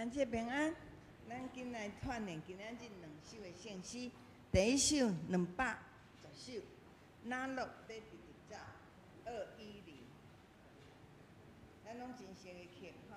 兄姐平安，咱今来串联今仔日两首的圣诗。第一首210首，哪落在直直走210，咱拢真熟的曲吼。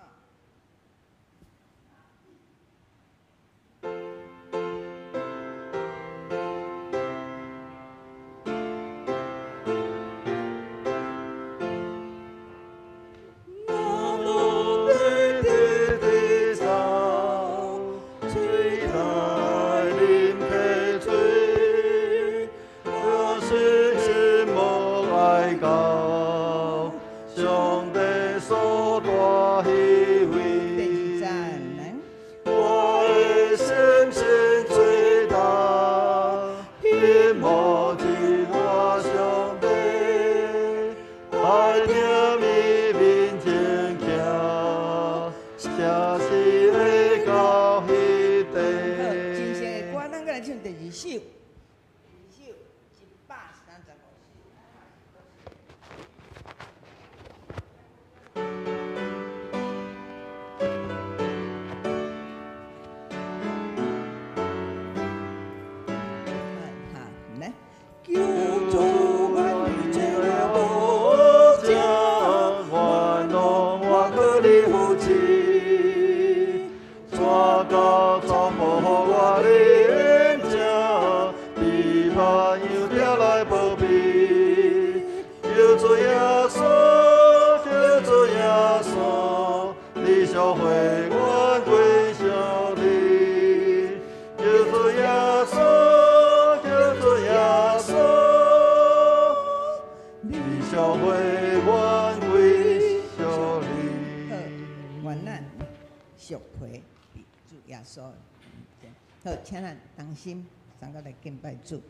好，请咱同心，三个来敬拜主。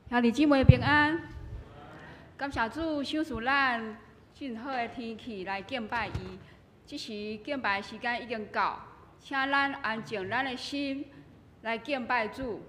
兄弟姊妹平安，感谢主赏赐咱真好的天气来敬拜伊。这时敬拜时间已经到，请咱安静咱的心来敬拜主。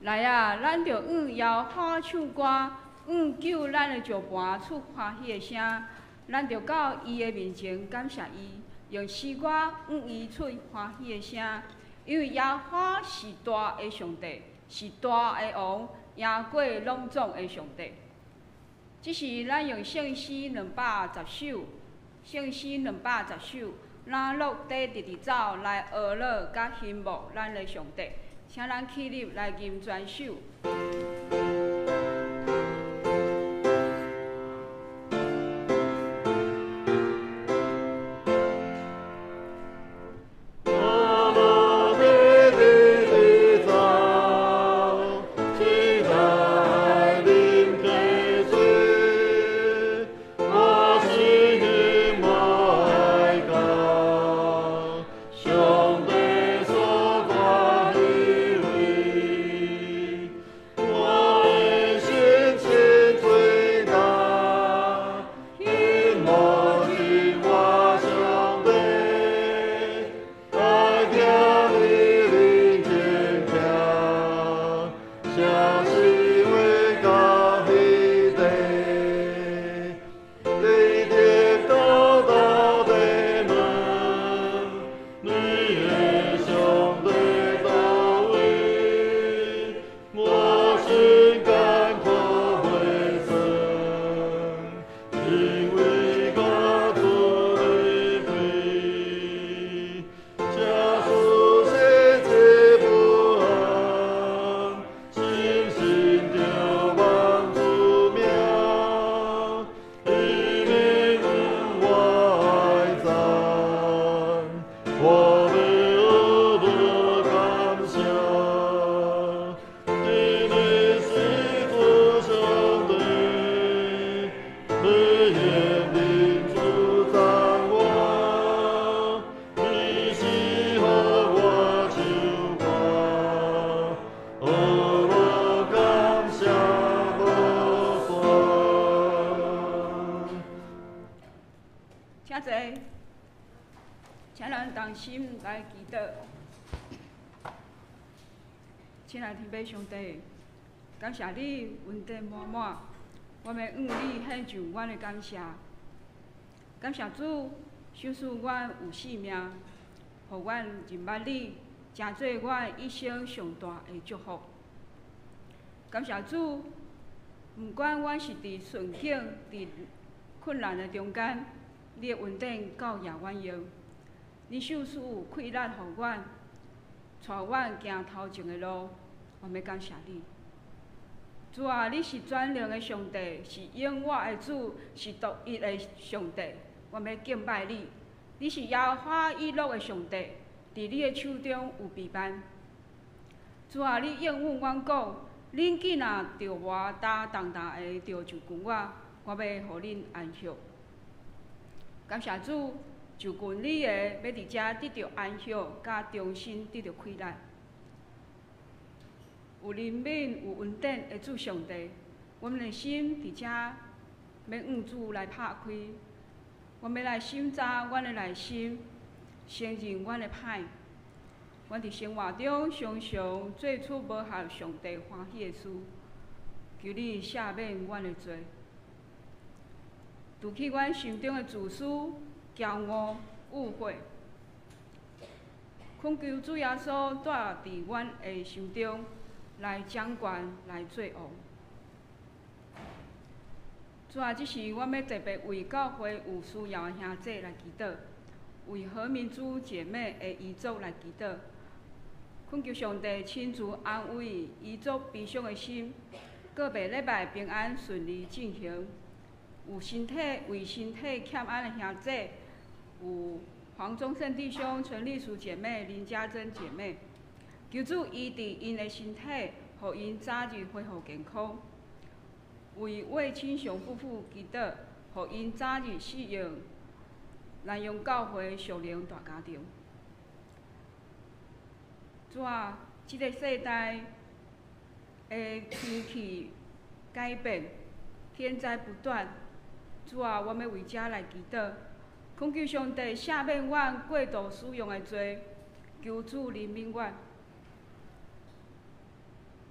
来啊，咱着摇花唱歌，救咱的石盘出欢喜的声。咱着到伊的面前感谢伊，用诗歌伊出欢喜的声。因为耶和华是大的上帝，是大的王，赢过拢总的上帝。这是咱用圣诗210首，圣诗210首，咱录底直直走来学乐甲欣慕咱的上帝。请咱起立来吟全首。请坐，请咱同心来祈祷。亲爱的天父上帝，感谢你恩典满满，我们向你献上阮的感谢。感谢主，赏赐阮有性命，互阮认捌你，成做阮一生上大的祝福。感谢主，毋管阮是伫顺境、伫困难的中间，你的恩典够也阮用。你赏赐有气力，互阮，带阮行头前的路。我们感谢你，主啊，你是全能的上帝，是永远的主，是独一的上帝。我们敬拜你，你是耶和华以勒的上帝，伫你的手中有避难。主啊，你应允阮讲，恁囡仔着活大重大的着就近我，我要互恁安息。感谢主，就近你的要伫遮得到安息，甲重新得到气力。有怜悯、有恩典的主上帝，我们的心伫遮要向主来拍开。我们来审查阮的内心，承认阮的歹。阮伫生活中常常做出无合上帝欢喜的事，求你赦免阮的罪，除去阮心中的自私、骄傲、误会。恳求主耶稣住伫阮的心中，来掌权，来做王。主啊，这时我要特别为教会有需要的兄弟来祈祷，为何民主姐妹的遗族来祈祷。恳求上帝亲自安慰遗族悲伤的心，各别礼拜平安顺利进行。为身体欠安的兄弟，有黄宗胜弟兄、陈丽淑姐妹、林家珍姐妹，求主医治因的身体，互因早日恢复健康。为魏清雄夫妇祈祷，互因早日适应南洋教会属灵大家庭。主啊，这个世代的天气改变，天灾不断。主啊，我们为这来祈祷，恳求上帝赦免阮过度使用的罪，求主怜悯阮。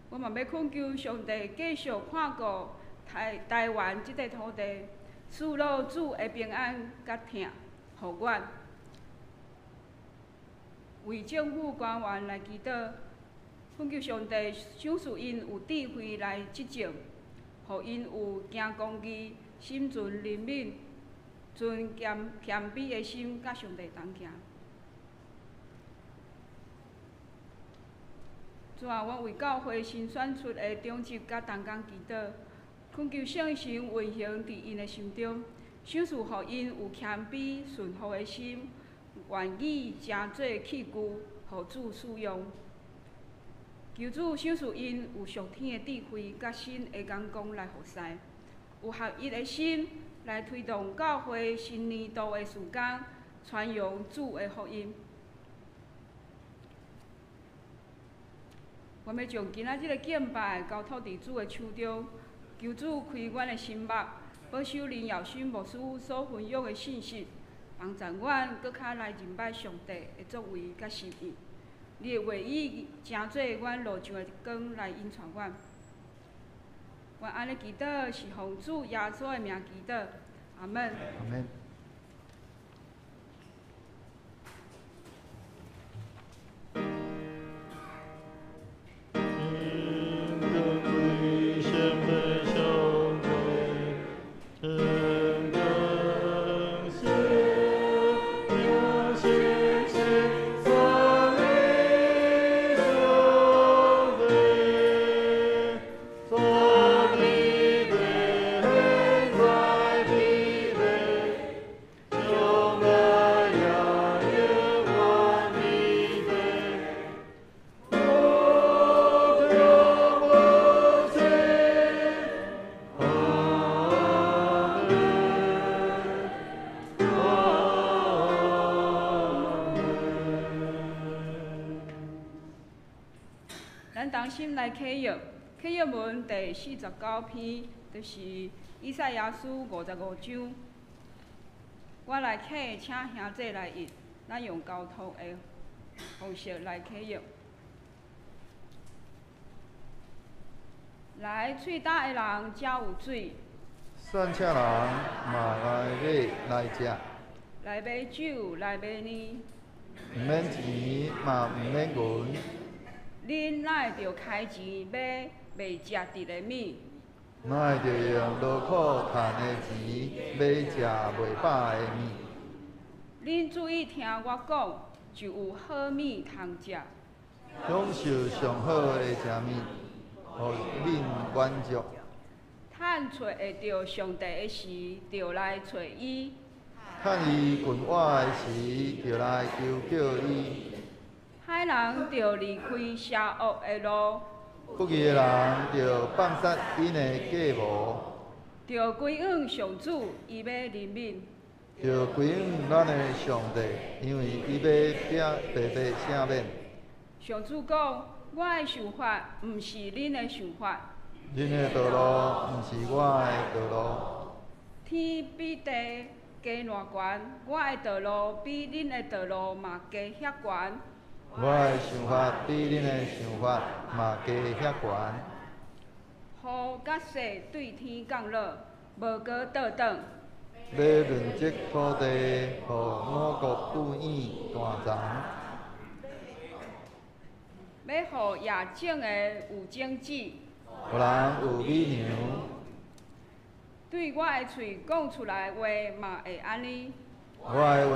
我嘛要恳求上帝继续看顾台湾即块土地，赐老主的平安甲疼，互阮。为政府官员来祈祷，恳求上帝赏赐因有智慧来执政，互因有行公义、心存怜悯、存谦卑的心，甲上帝同行。主啊，阮为教会新选出的长执甲同工祈祷，恳求圣神运行伫因的心中，赏赐互因有谦卑顺服的心，愿意诚做器具，互主使用。求主赏赐因有上天的智慧，甲新的眼光来服侍，有合一的心来推动教会新年度的事工，传扬主的福音。我要将今仔日的敬拜交托伫主的手中，求主开阮的心目，保守林耀勋牧师所分享的信息，帮助阮搁较来敬拜上帝的作为甲心意。你的话语诚做阮路上的光来引传阮。阮安尼祈祷是奉主耶稣的名祈祷，阿门。阿门。咱同心来启约，启约文第49篇，就是以赛亚书55章。我来启，请兄弟来译，咱用交通的方式来启约。来，喙焦的人才有水。善车人嘛来买来食，来买酒，来买面。毋免钱嘛毋免银。恁哪会着开钱买袂食得的面？哪会着用劳苦赚的钱买食袂饱的面？恁注意听我讲，就有好面通食。享受上好的食面，互恁满足。趁找会着上帝的时，就来找伊。趁伊困我的时，就来求叫伊。歹人着离开邪恶的路，不义的人着放杀因的计谋，着归往上主，伊要怜悯。着归往咱的上帝，因为伊要白白赦免。上主讲：我的想法，毋是恁的想法。恁的道路，毋是我的道路。天比地加偌悬，我的道路比恁的道路嘛加遐悬。我的想法比恁的想法嘛加遐悬。雨甲雪对天降落，无过倒转。要润泽土地，互五谷不厌大长。要互夜景的有种子。有人有美娘。对我的喙讲出来话嘛会安尼。我的话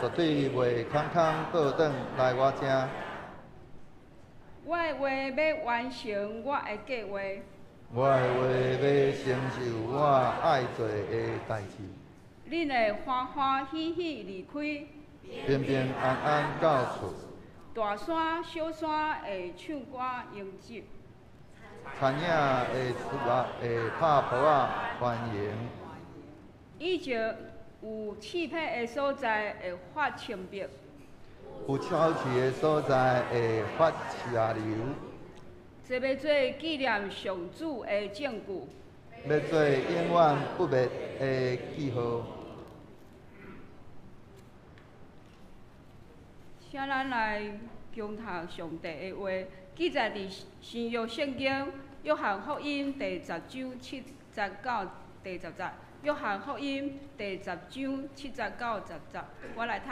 绝对袂空空倒转来我这。我的话要完成我的计划。我的话要成就我爱做的代志。恁会欢欢喜喜离开。平平安安到厝。大山小山会唱歌迎接。田野会出来会拍鼓仔欢迎。以前有气魄的所在会发清白。有潮气的所在会发车流。这要做纪念上主的证据。要做永远不灭的记号。请咱来恭读上帝的话，记载伫新约圣经约翰福音第10章7节到第10节。约翰福音第10章7节到10节，我来读。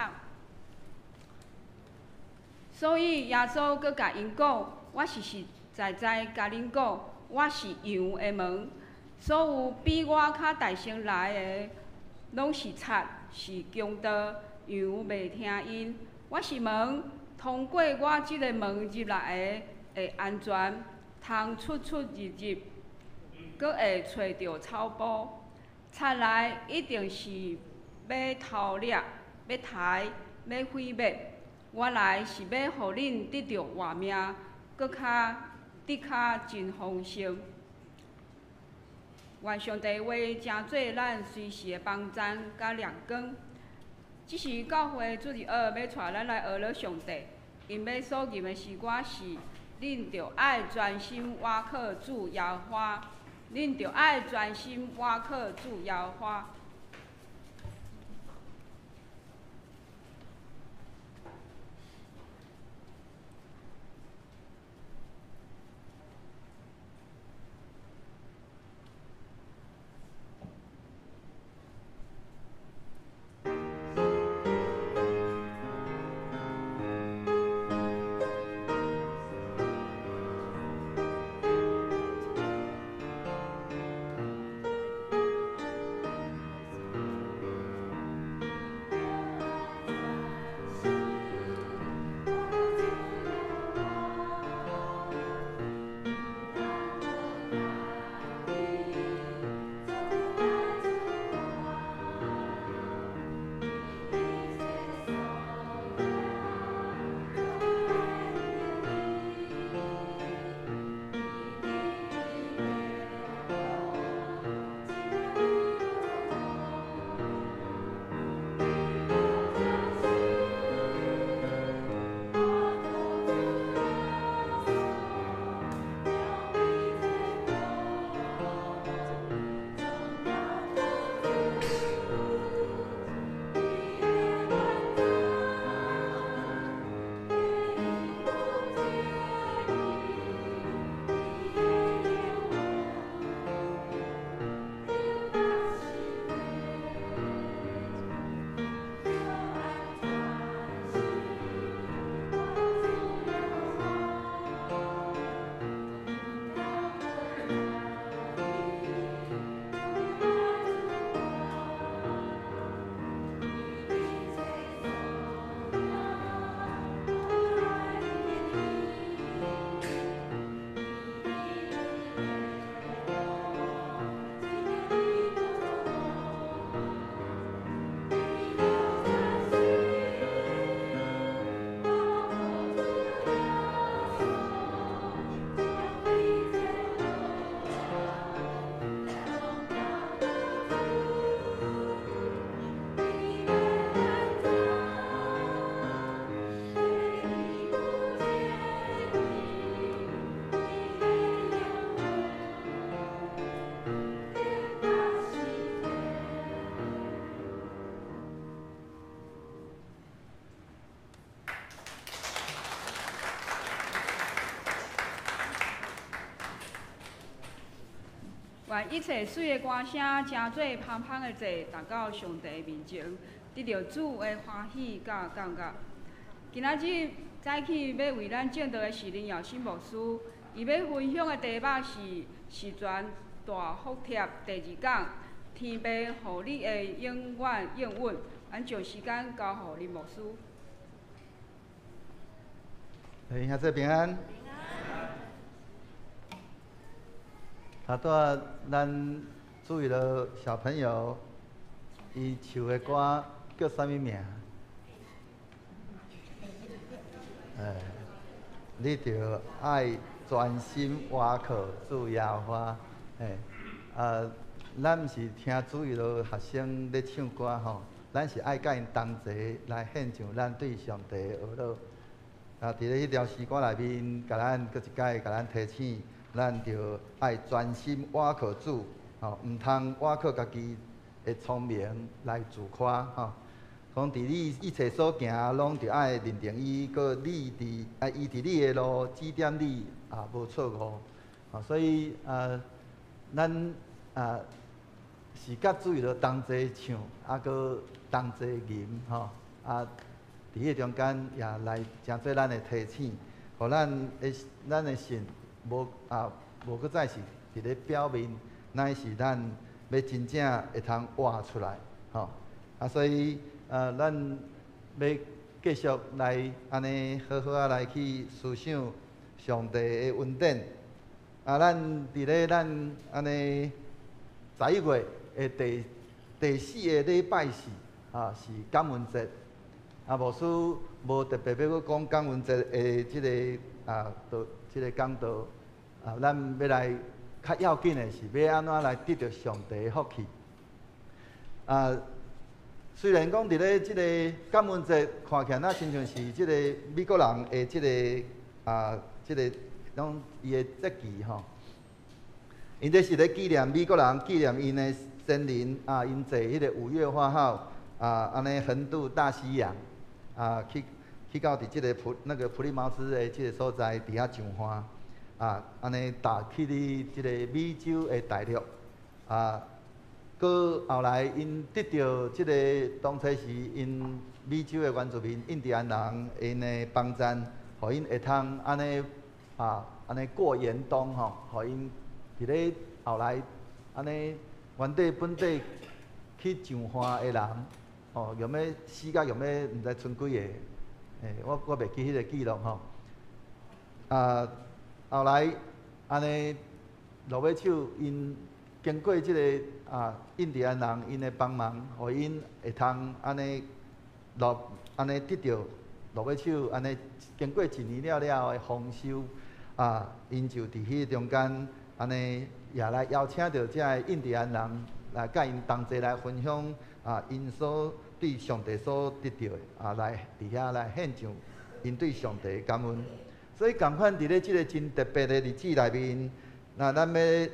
所以耶稣搁甲因讲：我实实在在甲恁讲，我是羊的门。所有比我较大声来的，拢是贼，是强盗，羊袂听因。我是门，通过我即个门入来的会安全，通出出入入，搁会找着草埔。贼来一定是要偷掠、要杀、要毁灭。我来是要互恁得着活命，搁较真丰盛。愿上帝话成做咱随时的帮赞甲亮光。即是教会主日学要带咱来学了上帝，因要所吟的诗歌是：恁着爱专心倚靠主耶和华，恁着爱专心倚靠主耶和华。愿一切水的歌声，真做芳芳的坐，达到上帝面前，得到主的欢喜甲感觉。今仔日早起要为咱正道的是林耀新牧师，伊要分享的题目是十全大福帖第2讲，天父互你的永远应允。咱将时间交互林牧师。兄弟平安。咱注意了小朋友，伊唱的歌叫啥物名？你着爱专心倚靠主耶和华。咱毋是听注意了学生咧唱歌吼，咱是爱甲因同齐来献上咱对上帝的学乐。伫咧迄条诗歌内面，甲咱搁一摆甲咱提醒。咱着爱专心倚靠主，毋通倚靠家己的聪明来自夸，讲伫你一切所行，拢着爱认定伊，搁你伊伫你的路指点你无错误。所以咱是甲主伊着同齐唱，搁同齐吟伫迄中间也来诚做咱的提醒，互咱的信无搁再是伫咧表面，乃是咱要真正会通活出来，所以咱要继续来安尼好好来去思想上帝的恩典。咱伫咧咱安尼11月的第4个礼拜四是感恩节。牧师无特别要讲感恩节的即个讲道，咱要来较要紧的是要安怎来得到上帝的福气。虽然讲伫咧即个感恩节看起来那亲像是即个美国人的即个拢伊的节期吼，因这是咧纪念美国人纪念因的先人因坐迄个5月花号安尼横渡大西洋去到伫即个普利茅斯的即个所在伫遐上花安尼打去哩即个美洲的大陆搁后来因得到即个当初是因美洲的原住民印第安人因的帮赞，互因会通安尼过严冬吼，互因伫咧后来安尼原地本地去上花的人用要死甲用要毋知剩几个，我袂记迄个记录吼。后来安尼落尾手因经过即个印第安人因的帮忙，互因会通安尼得到落尾手安尼经过1年了的丰收因就伫迄中间安尼也来邀请到遮个印第安人来甲因同齐来分享因所对上帝所得到的来伫遐来献上因对上帝的感恩。所以共款伫咧即个真特别的日子内面，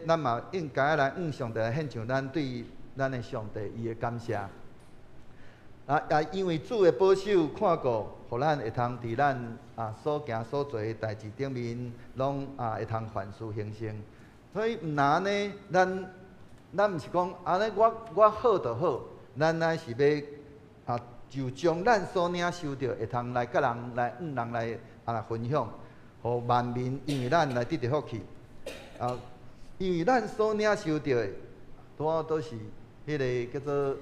咱嘛应该来向上帝来献上咱对咱的上帝伊的感谢。也因为主的保守看顾，互咱会通伫咱所行所做的代志顶面，拢会通凡事兴盛。所以毋然呢，咱毋是讲安尼，我好就好，咱乃是要就将咱所领受到，会通来甲人来人来分享，互万民因为咱来得到福气。因为咱所领受到的，都是迄个叫做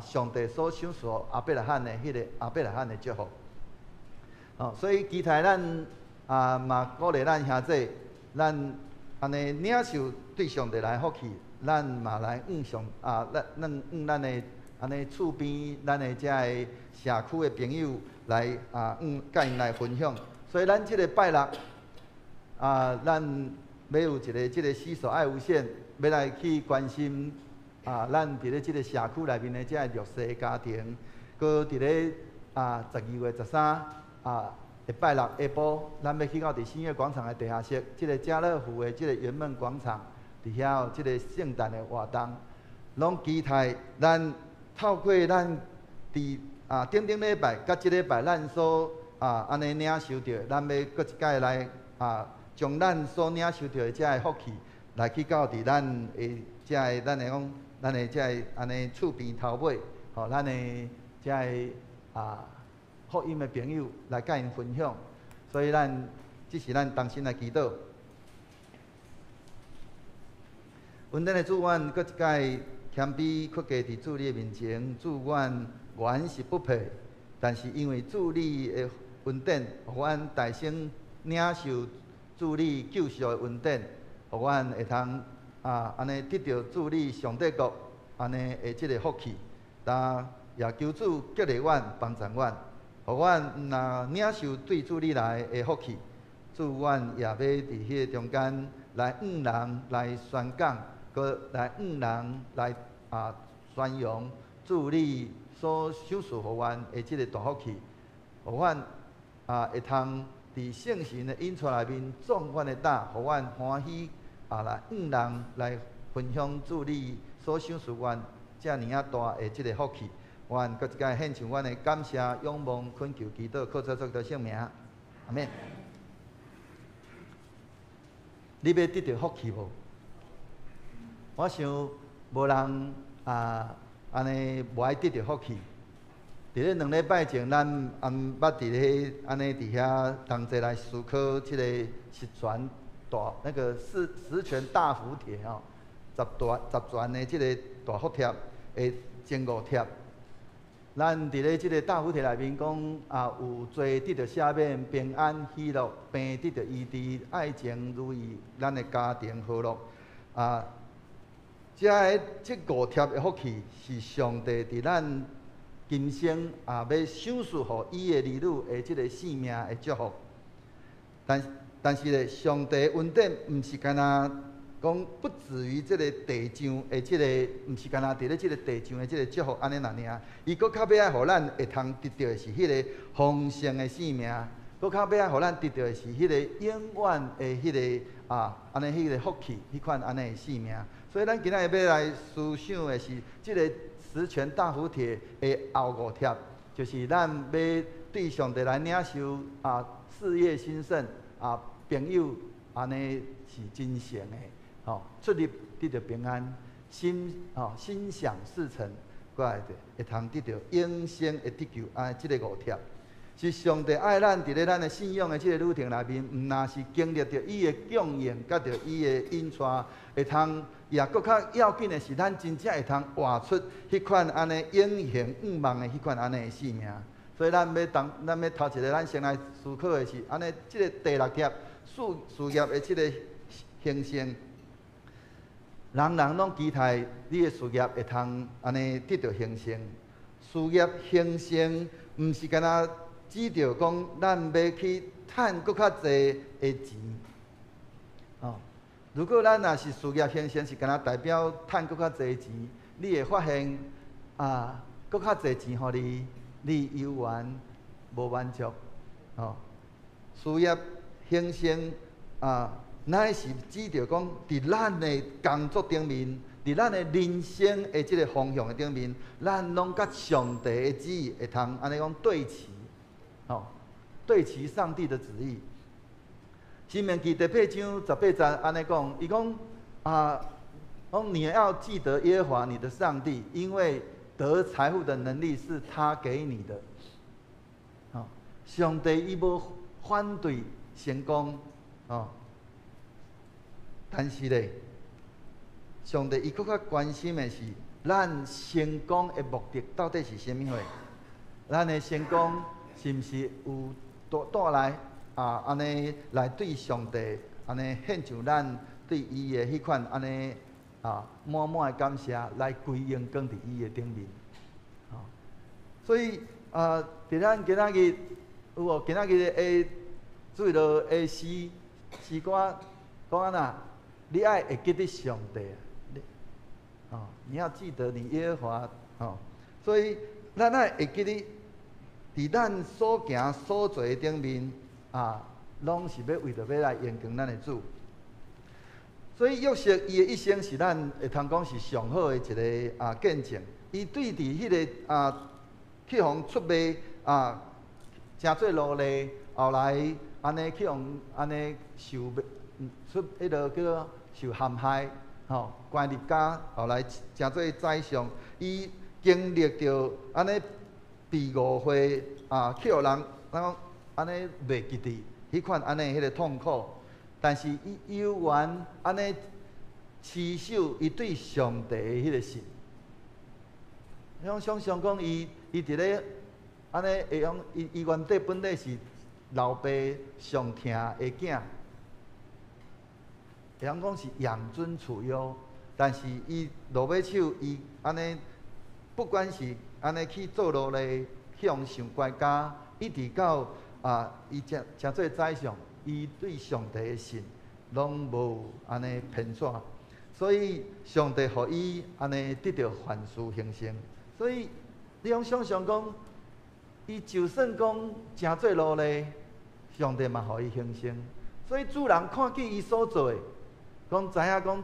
上帝所赏赐阿伯拉罕的迄个阿伯拉罕的祝福。所以期待咱嘛鼓励咱兄弟，咱安尼领受对上帝来福气，咱嘛来向咱的安尼厝边咱的遮个社区的朋友来甲因来分享。所以咱即个拜六咱要有一个即个洗手爱无限，要来去关心咱伫咧即个社区内面的遮个弱势家庭，搁伫咧12月13礼拜六下晡，咱要去到伫新月广场的地下室，即个家乐福的即个圆梦广场，伫遐有即个圣诞的活动，拢期待咱透过咱伫顶礼拜甲即礼拜咱所安尼领受到，咱要搁一摆来将咱所领受到的遮个福气，来去到伫咱的遮个咱的遮个安尼厝边头尾，咱的遮个福音的朋友来甲因分享。所以这是咱同心来祈祷。恩典的主，阮搁一摆谦卑屈低伫主你的面前，主阮原是不配，但是因为主你的恩典，互阮大声领受主你救赎的恩典，互阮会通安尼得到主你上帝国安尼的即个福气。也求主激励阮，帮助阮，互阮若领受对主你来的福气，主阮也要伫迄个中间来人来宣讲，搁来人来宣扬主你所赏赐互阮的即个大福气，互阮会通伫圣神的引出内面壮观的打，互阮欢喜来人来分享主你所赏赐阮遮尔大的即个福气。愿搁一届献上阮的感谢、仰望、恳求、祈祷，靠着主的圣名，阿免。你要得到福气无？我想无人安尼无爱得到福气。伫咧2礼拜前，咱捌伫咧安尼伫遐同齐来思考即个十全大那个十全大福帖吼，10全的即个大福帖的前5帖。咱伫咧即个大福帖内面讲有罪得到赦免，平安喜乐，病得到医治，爱情如意，咱的家庭和乐即5帖的福气是上帝伫咱今生要赏赐互伊的儿女的即个性命的祝福。但是咧，上帝的恩典毋是干那讲不止于即个地上的即个，毋是干那伫咧即个地上的即个祝福安尼尔，伊搁较要爱互咱会通得到的是迄个丰盛的性命，搁较要爱互咱得到的是迄个永远的迄个安尼迄个福气，迄款安尼的性命。所以咱今仔日要来思想的是即个十全大福帖的后5帖，就是咱要对上帝来领受事业兴盛朋友安尼是真诚的，出入得到平安，心想事成，过来会通得到永生的得救即个5帖。是上帝爱咱伫咧咱的信仰的即个旅程内面，毋但是经历着伊的供应，甲着伊的引带，会通也搁较要紧的是，咱真正会通活出迄款安尼永恒毋忘的迄款安尼的性命。所以咱要头一个，咱先来思考的是安尼，即个第6帖事业的即个兴盛，人拢期待你的事业会通安尼得到兴盛。事业兴盛，毋是干那指着讲咱要去趁搁较济的钱，如果咱若是事业兴盛，是干那代表趁搁较济钱，你会发现搁较济钱互你犹原无满足，事业兴盛乃是指着讲伫咱的工作顶面，伫咱的人生的即个方向的顶面，咱拢甲上帝的旨意会通安尼讲对齐。对齐上帝的旨意。申命记第8章18节安尼讲，伊讲你要记得耶和华你的上帝，因为得财富的能力是他给你的。上帝伊无反对成功，但是咧，上帝伊搁较关心的是咱成功的目的到底是啥物货？咱的成功是毋是有带来安尼来对上帝安尼献上咱对伊的迄款安尼满满的感谢，来归荣光伫伊的顶面。所以伫咱今仔日有无？今仔日的注意到的诗歌讲安那？你爱会记得上帝你要记得你耶和华所以咱爱会记得。伫咱所行所做顶面拢是要为着要来荣光咱的主。所以约瑟伊的一生是咱会通讲是上好的一个见证。伊对伫迄个去互出卖诚做奴隶，后来安尼去互安尼受出迄个叫受陷害，关入监，后来诚做宰相，伊经历着安尼。被误会去互人安尼袂记伫迄款安尼迄个痛苦，但是伊犹原安尼持守伊对上帝的迄个信。你想象讲伊伫咧安尼会用伊原底本来是老爸上疼的囝，会用讲是养尊处优，但是伊落尾手伊安尼不管是安尼去做奴隶，去互上乖家，一直到伊诚做宰相，伊对上帝的信，拢无安尼偏煞，所以上帝互伊安尼得到凡事兴盛。所以你用想象讲，伊就算讲诚做奴隶，上帝嘛互伊兴盛。所以主人看见伊所做的，讲知影讲，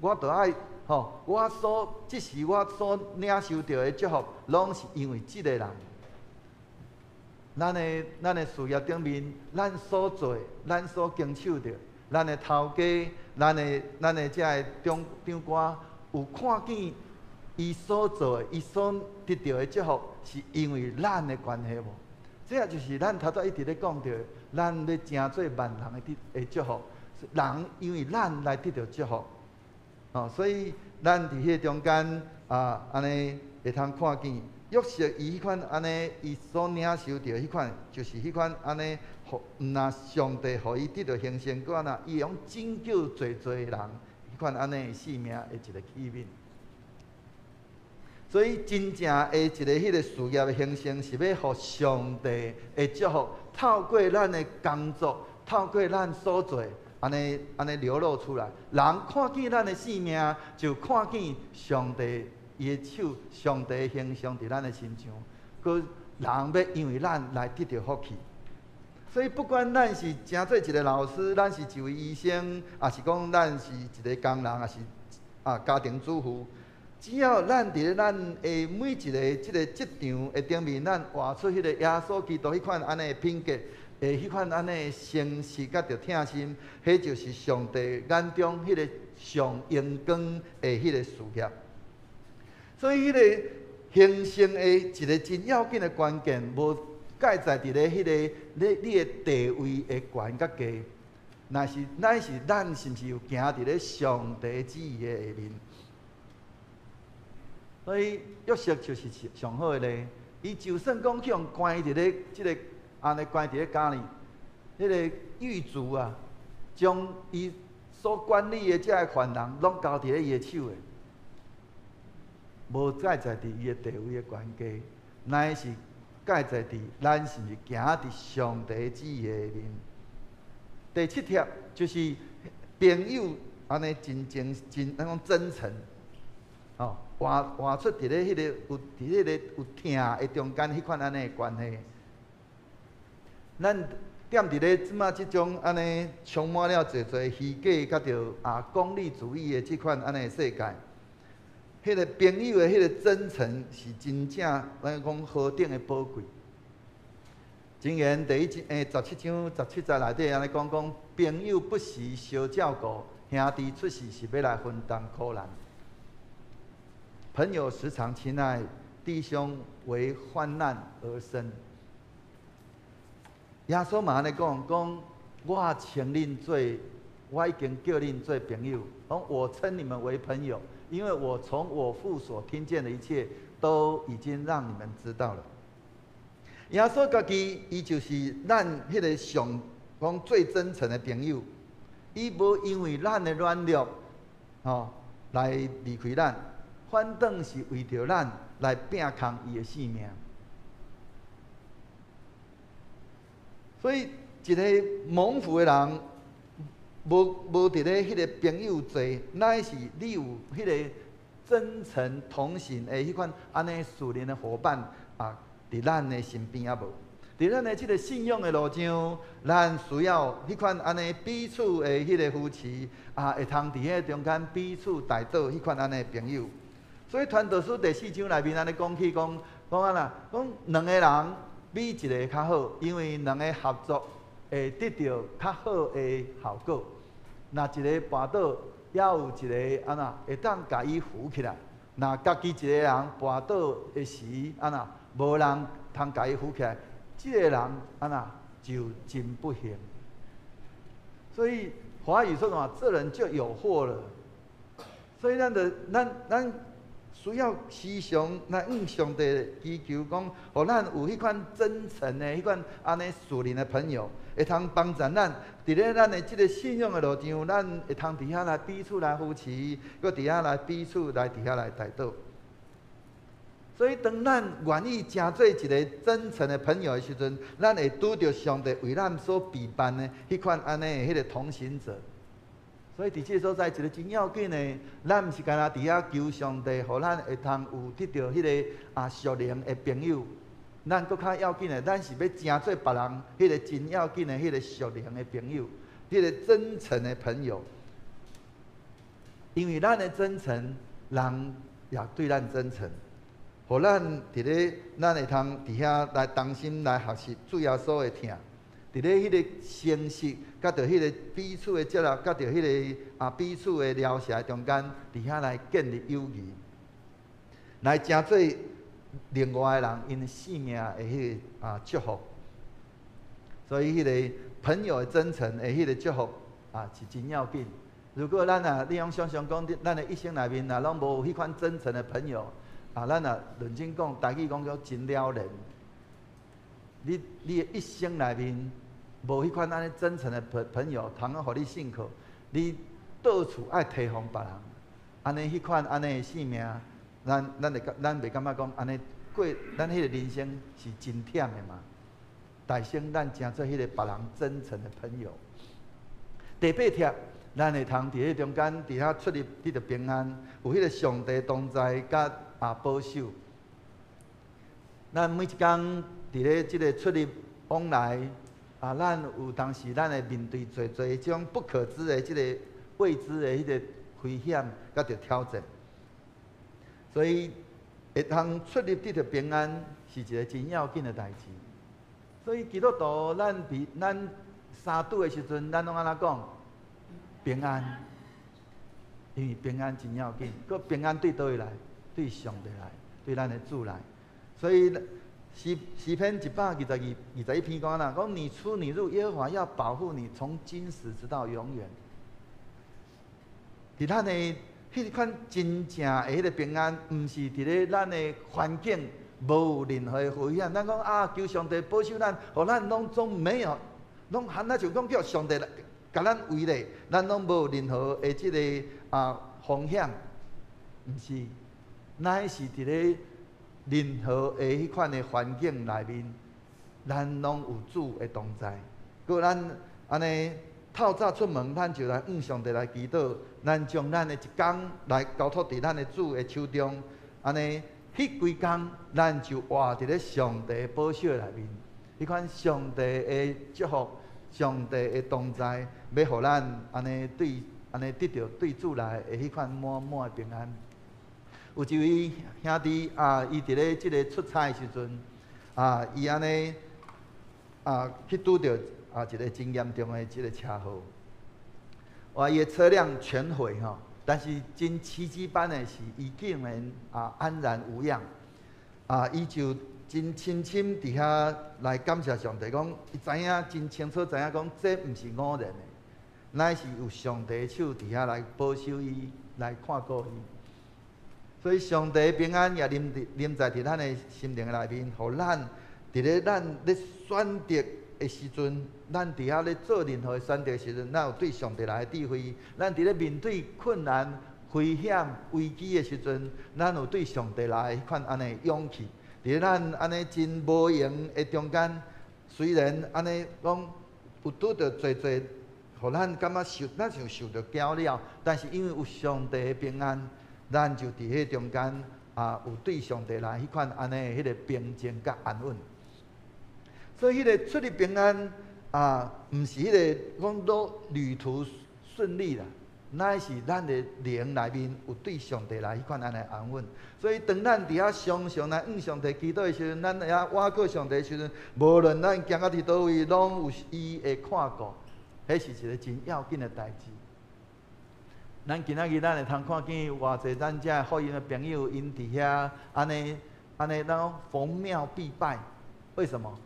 我着爱吼，即时我所领受到的祝福，拢是因为即个人。咱的事业顶面，咱所做，咱所经手着，咱的头家，咱的遮个长官，有看见伊所做的，伊所得到的祝福，是因为咱的关系无？这也就是咱头仔一直咧讲着，咱要成做万人的祝福，人因为咱来得到祝福，哦，所以咱伫迄中间安尼会通看见。约瑟伊迄款安尼，伊所领受到迄款，就是迄款安尼，互若上帝互伊得到形成，搁若伊用拯救侪人，迄款安尼性命的一个器皿。所以真正的一个迄个事业的形成，是要互上帝的祝福，透过咱的工作，透过咱所做，安尼流露出来。人看见咱的性命，就看见上帝。伊的手，上帝的形象伫咱的身上，佮人要因为咱来得到福气。所以不管咱是诚做一个老师，咱是一位医生，也是讲咱是一个工人，也是家庭主妇，只要咱伫咧咱的每一个职场的顶面，咱活出迄个耶稣基督迄款安尼的品格，迄款安尼的诚实甲着疼心，迄就是上帝眼中迄个上荣光的迄个事业。所以，迄个形成的一个真要紧的关键，无介在伫咧迄个你的地位的悬甲低，乃是咱是毋是有行伫咧上帝旨意的下面？所以约瑟就是上好的咧。伊就算讲去用关伫咧即个安尼关伫咧家里，迄个狱卒啊，将伊所管理的遮个犯人，拢交伫咧伊的手诶。无介在伫伊的地位的悬低，乃是介在伫咱是毋是行伫上帝旨意的下面。第7条就是朋友安尼真讲真诚，哦，活出伫咧迄个有伫迄个有疼的中间迄款安尼的关系。咱踮伫咧即马即种安尼充满了侪虚假，甲着功利主义的即款安尼的世界。迄个朋友的迄个真诚是真正，咱讲何等的宝贵。箴言第17章17节内底安尼讲，朋友不时相照顾，兄弟出事是要来分担苦难。朋友时常亲爱，弟兄为患难而生。耶稣嘛安尼讲，我称恁做，我已经叫恁做朋友，我称你们为朋友。因为我从我父所听见的一切，都已经让你们知道了。耶稣家己，伊就是咱迄个上讲最真诚的朋友。伊无因为咱的软弱，来离开咱，反倒是为着咱来拼扛伊的性命。所以，一个蒙福的人。无伫咧迄个朋友座，乃是你有迄个真诚同行的迄款安尼属灵的伙伴伫咱的身边无？伫咱的即个信仰的路上，咱需要迄款安尼彼此的迄个扶持会通伫迄中间彼此带导迄款安尼朋友。所以传道书第4章内面安尼讲起讲安啦，讲两个人比一个较好，因为两个合作会得到较好的效果。若一个跋倒，也有一个会当甲伊扶起来。若家己一个人跋倒的时，无人通甲伊扶起来，即个人就真不幸。所以华语说什么？这人就有祸了。所以咱需要时常来向上帝祈求，讲，互咱有迄款真诚的、迄款安尼属灵的朋友，会通帮助咱伫咧咱的即个信仰的路上，咱会通伫遐来彼此来扶持，搁伫遐来彼此来伫遐来带导。所以，当咱愿意成做一个真诚的朋友的时阵，咱会拄着上帝为咱所备办的迄款安尼的迄个同行者。所以伫即个所在，一个真要紧的，咱毋是干那伫遐求上帝，互咱会通有得到迄个属灵的朋友。咱搁较要紧的，咱是要成做别人迄个真要紧的迄个属灵的朋友，迄个真诚的朋友。因为咱的真诚，人也对咱真诚，互咱伫咧咱会通伫遐来同心来学习主耶稣的疼，伫咧迄个诚实，甲着迄个彼此的接纳，甲着迄个彼此的了解中间，伫遐来建立友谊，来成做另外的人因性命的迄个祝福。所以迄个朋友的真诚的迄个祝福是真要紧。如果咱你用想想讲，咱的一生内面拢无迄款真诚的朋友，咱认真讲，台语讲叫真了然。你的一生内面无迄款安尼真诚的朋友，通互你信靠，你到处爱提防别人，安尼迄款安尼的性命，咱袂感觉讲安尼过咱迄个人生是真忝的嘛？大生咱成做迄个别人真诚的朋友。第八贴。咱会通伫迄中间，伫遐出入得着平安，有迄个上帝同在，甲保守。咱每一天伫咧即个出入往来，咱有当时咱会面对侪即种不可知的即个未知的迄个危险，甲着挑战。所以会通出入得着平安，是一个真要紧的代志。所以基督徒，咱相拄的时阵，咱拢安怎讲？平安，因为平安真要紧。个平安对倒位来？对上帝来，对咱的主来。所以诗篇122篇讲啦，讲你出你入，耶和华要保护你，从今时直到永远。伫咱的迄款真正的迄个平安，毋是伫咧咱的环境无有任何的危险。咱讲求上帝保守咱，互咱拢总没有，拢喊咱就讲叫上帝来。甲咱围咧，咱拢无任何的即个风险，毋是，乃是伫咧任何的迄款的环境内面，咱拢有主的同在。搁咱安尼透早出门，咱就来向上帝来祈祷，咱将咱的一天来交托伫咱的主的手中，安尼迄几工，咱就活伫咧上帝的保守内面，迄款上帝的祝福。上帝的同在，要互咱安尼得到对主来的迄款满满的平安。有一位兄弟伊伫咧即个出差的时阵，伊安尼去拄着一个真严重的即个车祸，伊的车辆全毁吼，但是真奇迹般的是，伊竟然安然无恙，伊就。真深深伫遐来感谢上帝，讲伊知影真清楚知影讲，这毋是偶然的，乃是有上帝的手伫遐来保守伊，来看顾伊。所以上帝的平安也临在伫咱的心灵内面，互咱伫咧咱咧选择的时阵，咱伫遐咧做任何选择的时阵，咱有对上帝来的智慧；咱伫咧面对困难、危险、危机的时阵，咱有对上帝来迄款安尼勇气。伫咱安尼真无用的中间，虽然安尼讲有拄着侪，互咱感觉咱就受着搅了，但是因为有上帝的平安，咱就伫迄中间有对上帝来迄款安尼迄个平静甲安稳。所以迄个出入平安毋是迄个讲旅途顺利啦。乃是咱的灵内面有对上帝来迄款安尼安稳，所以当咱伫遐常常来向上帝祈祷的时阵，咱遐倚靠上帝的时阵，无论咱行到伫倒位，拢有伊会看顾，迄是一个真要紧的代志。咱今仔日咱会通看见偌济咱遮福音的朋友，因伫遐安尼，咱讲逢庙必拜，为什么？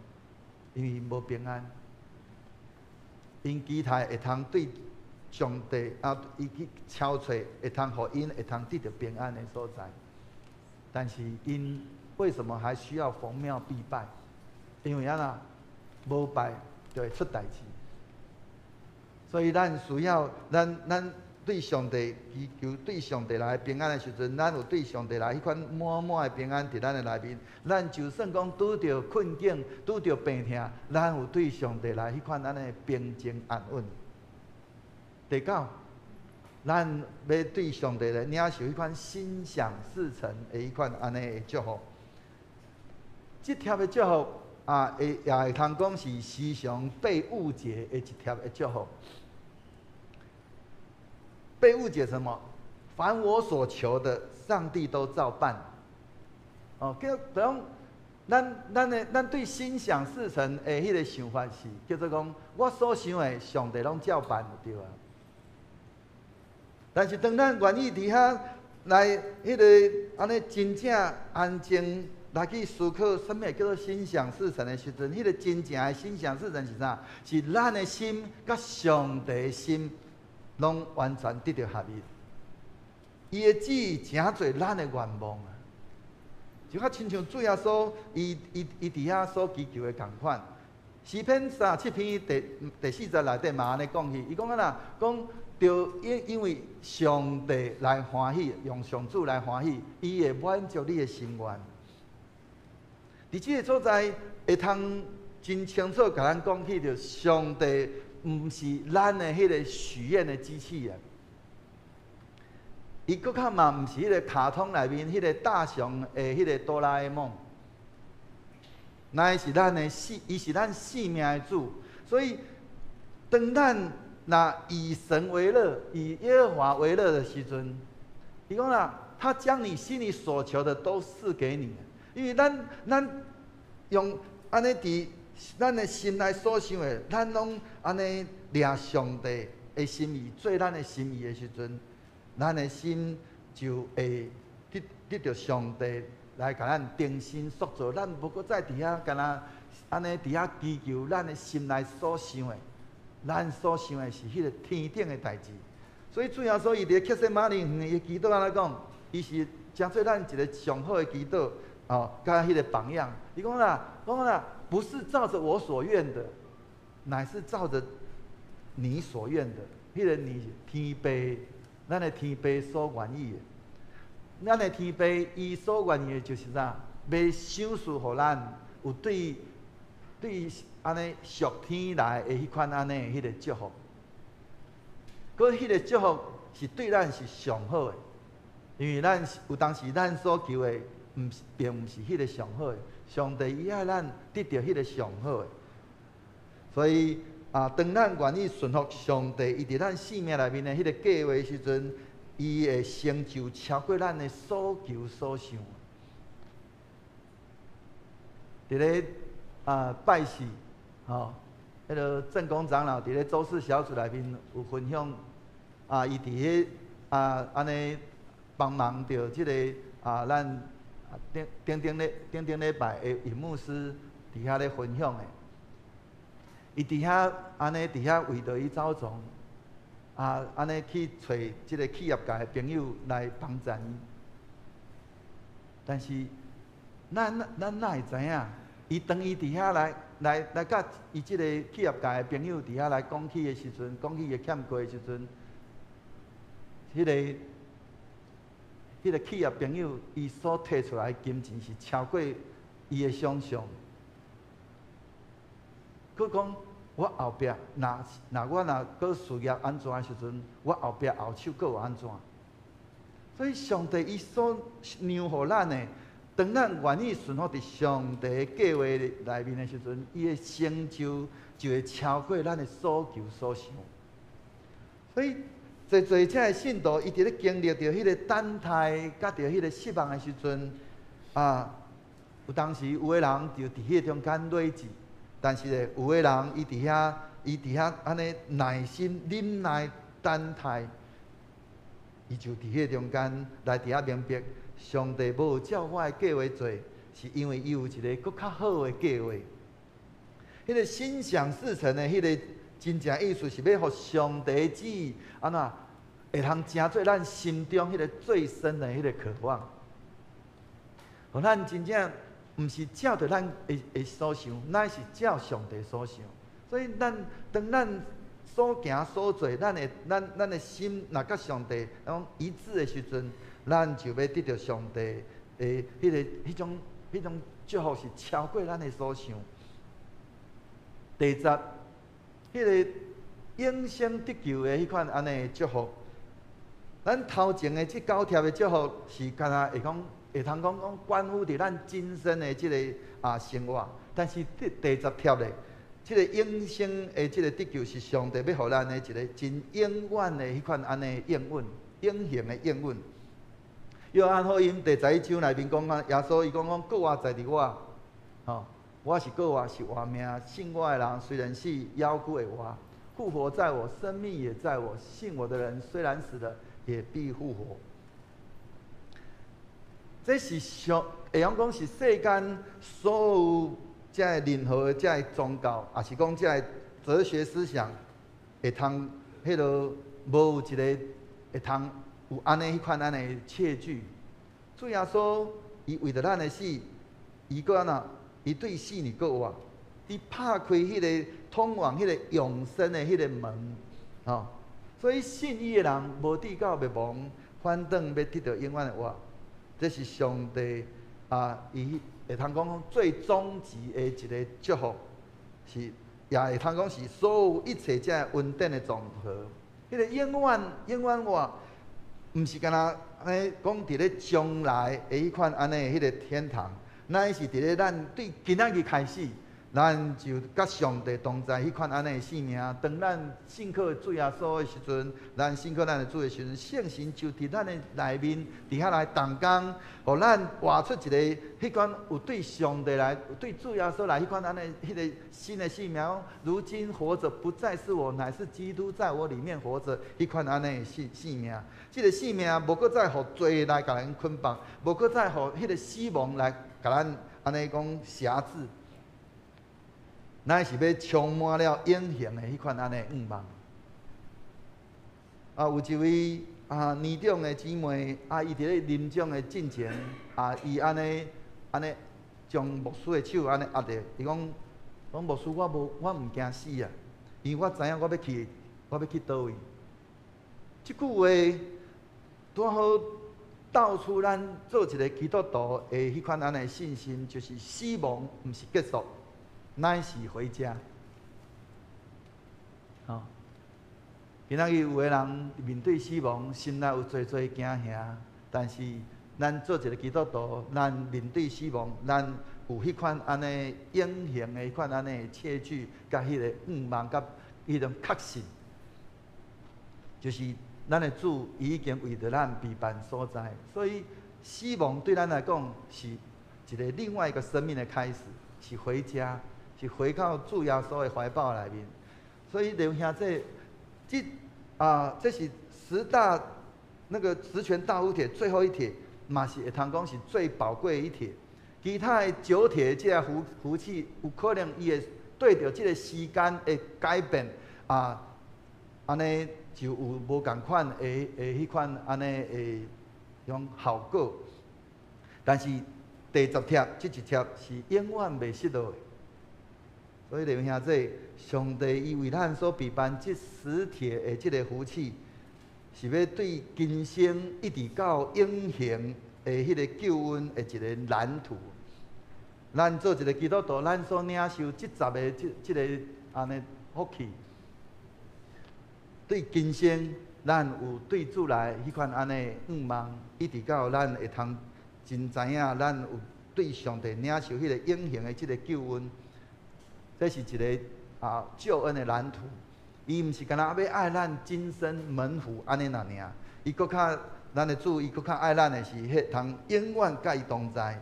因为无平安，因期待会通对。上帝伊去敲找，会通互因会通得到平安的所在。但是因为什么还需要逢庙必拜？因为无拜就会出代志。所以咱需要咱对上帝祈求对上帝来平安的时阵，咱有对上帝来迄款满满的平安伫咱的内面。咱就算讲拄着困境、拄着病痛，咱有对上帝来迄款安尼平静安稳。第九，咱要对上帝来领受迄款心想事成的迄款安尼的祝福。这贴的祝福也会通讲是时常被误解的一贴的祝福。被误解什么？凡我所求的，上帝都照办。哦，叫讲咱对心想事成的迄个想法是叫做讲，我所想的上帝拢照办就对啊。但是当咱愿意伫遐来迄个安尼真正安静来去思考什么叫做心想事成的时阵，迄个真正的心想事成是啥？是咱的心甲上帝的心拢完全得到合一。伊的旨意诚侪咱的愿望啊，就较亲像主耶稣伊伫遐所祈求的共款。诗篇37篇第4节内底嘛安尼讲去，伊讲啦，讲就因为上帝来欢喜，用上主来欢喜，伊会满足你的心愿。伫即个所在，会通真清楚甲咱讲起着，上帝毋是咱的迄个许愿的机器人。伊搁较嘛毋是迄个卡通内面迄个大雄的迄个哆啦 A 梦，乃是咱的伊是咱性命的主。所以，当咱若以神为乐，以耶和华为乐的时阵，伊讲啦，他将你心里所求的都赐给你。因为咱用安尼伫咱的心内所想的，咱拢安尼掠上帝的心意，做咱的心意的时阵，咱的心就会得到上帝来甲咱定心塑造。咱无搁再伫遐干那安尼伫遐祈求咱的心内所想的，咱所想的是迄个天顶的代志。所以主耶稣伊伫克西马尼园的祈祷安尼讲，伊是诚做咱一个上好的祈祷。哦，甲迄个榜样，伊讲啦，不是照着我所愿的，乃是照着你所愿的。迄个你天父，咱的天父所愿意的，咱的天父伊所愿意的就是啥？要赏赐互咱有对安尼属天来的迄款安尼迄个祝福。可迄个祝福是对咱是上好的，因为咱有当时咱所求的。并毋是迄个上好的，上帝伊爱咱得到迄个上好的，所以当咱愿意顺服上帝，伊伫咱生命内面的迄个计划时阵，伊会成就超过咱的所求所想。伫咧拜四，迄个正公长老伫咧周四小组内面有分享，伊伫迄安尼帮忙着即个咱。顶礼拜的尹牧师伫遐咧分享的，伊伫遐安尼伫遐为着伊走总，安尼去找即个企业界的朋友来帮衬伊。但是咱哪会知影？伊当伊伫遐来甲伊即个企业界的朋友伫遐来讲起的时阵，讲起伊的欠过的时阵，迄个企业朋友，伊所摕出来的金钱是超过伊的想象。佮讲，我后壁我搁事业安怎的时阵，我后壁后手搁有安怎？所以上帝伊所让互咱的，当咱愿意顺服伫上帝的计划内面的时阵，伊的成就就会超过咱的所求所想。所以。侪遮的信徒，伊伫咧经历着迄个等待，甲着迄个失望的时阵，有当时有的人就伫迄中间累积，但是咧有的人伊伫遐安尼耐心忍耐等待，伊就伫迄中间来伫遐明白，上帝无照我的计划做，是因为伊有一个搁较好的计划。迄个心想事成的迄个。真正意思是要互上帝旨意，会通成做咱心中迄个最深的迄个渴望，互咱真正毋是照着咱的所想，乃是照上帝所想。所以当咱所行所做，咱的心若甲上帝一致的时阵，咱就要得到上帝的迄种祝福是超过咱的所想。第十。迄个永生得救的迄款安尼祝福，咱头前的即9条的祝福是敢若会通讲关乎伫咱今生的即个生活，但是第10条咧，即个永生的即个得救是上帝要互咱的一个真永远的迄款安尼应允。永恒的应允。约翰福音第11章内面讲啊，耶稣伊讲国活在伫我，吼，我是国活，是活命，信我的人虽然死，也有会活，复活在我，生命也在我，信我的人虽然死了，也必复活。这是上会晓讲是世间所有这任何这宗教，也是讲这哲学思想，会通迄落无有一个会通有安尼迄款安尼切据。主耶稣伊为着咱的死，伊搁安那，伊对死你搁活，伊拍开迄个通往迄个永生的迄个门，吼。所以信伊的人无抵到灭亡，反倒要得到永远的活。这是上帝伊会通讲最终极的一个祝福，是也会通讲是所有一切这稳定的总和。迄个永远活，毋是干那安尼讲伫咧将来的迄款安尼迄个天堂，乃是伫咧咱对今仔日开始，咱就甲上帝同在迄款安尼的性命。当咱信靠主耶稣的时阵，咱信靠咱的主的时阵，圣神就伫咱的内面，伫遐来动工，互咱活出一个迄款有对上帝来、有对主耶稣来迄款安尼迄个新的性命。如今活着不再是我，乃是基督在我里面活着，迄款安尼的性命。即个性命无搁再互罪来甲咱捆绑，无搁再互迄个死亡来甲咱安尼讲辖制。乃是要充满了永恒的迄款安尼愿望。有一位年长的姊妹伊伫咧临终的进前伊安尼将牧师的手安尼压着，伊讲牧师，我毋惊死啊，因为我知影我要去倒位。即句话拄好道出咱做一个基督徒的迄款安尼信心，就是死亡毋是结束，乃是回家。吼，今仔日有个人面对死亡，心内有做惊吓，但是咱做一个基督徒，咱面对死亡，咱有迄款安尼永恒的迄款安尼切据，甲迄个愿望，甲迄种确信，就是咱的主已经为着咱备办所在，所以死亡对咱来讲是一个另外一个生命的开始，是回家，是回到主耶稣的怀抱内面。所以弟兄兄这是十大那个十全大屋帖最后一帖，嘛是会通讲是最宝贵的一帖。其他的九帖这个福气，有可能伊会对着这个时间的改变安尼就有无共款的迄款安尼的种效果。但是第10帖这一帖是永远袂失落的。所以弟兄兄弟，上帝伊为咱所备办这10帖的这个福气，是要对今生一直到永恒的迄个救恩的一个蓝图。咱做一个基督徒，咱所领受这10个这个安尼福气，对今生咱有对主来迄款安尼愿望，一直到咱会通真知影，咱有对上帝领受迄个永恒的这个救恩。这是一个救恩的蓝图，伊毋是干那要爱咱今生门户安尼那尔，伊搁较咱的主，伊搁较爱咱的是迄通永远甲伊同在，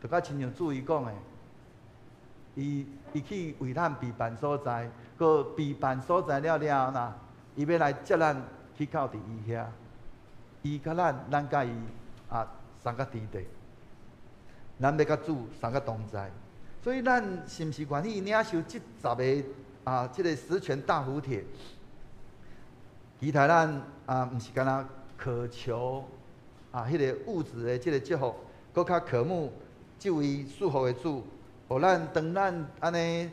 就甲亲像主伊讲的，伊去为咱备办所在，搁备办所在了后呐，伊要来接咱去到伫伊遐，伊甲咱甲伊三个伫地，咱要甲主三个同在。所以，咱是毋是愿意领受这10个这个十全大福帖？期待咱毋是干那渴求迄个物质的这个祝福，搁较渴慕这位属福的主，互咱当咱安尼，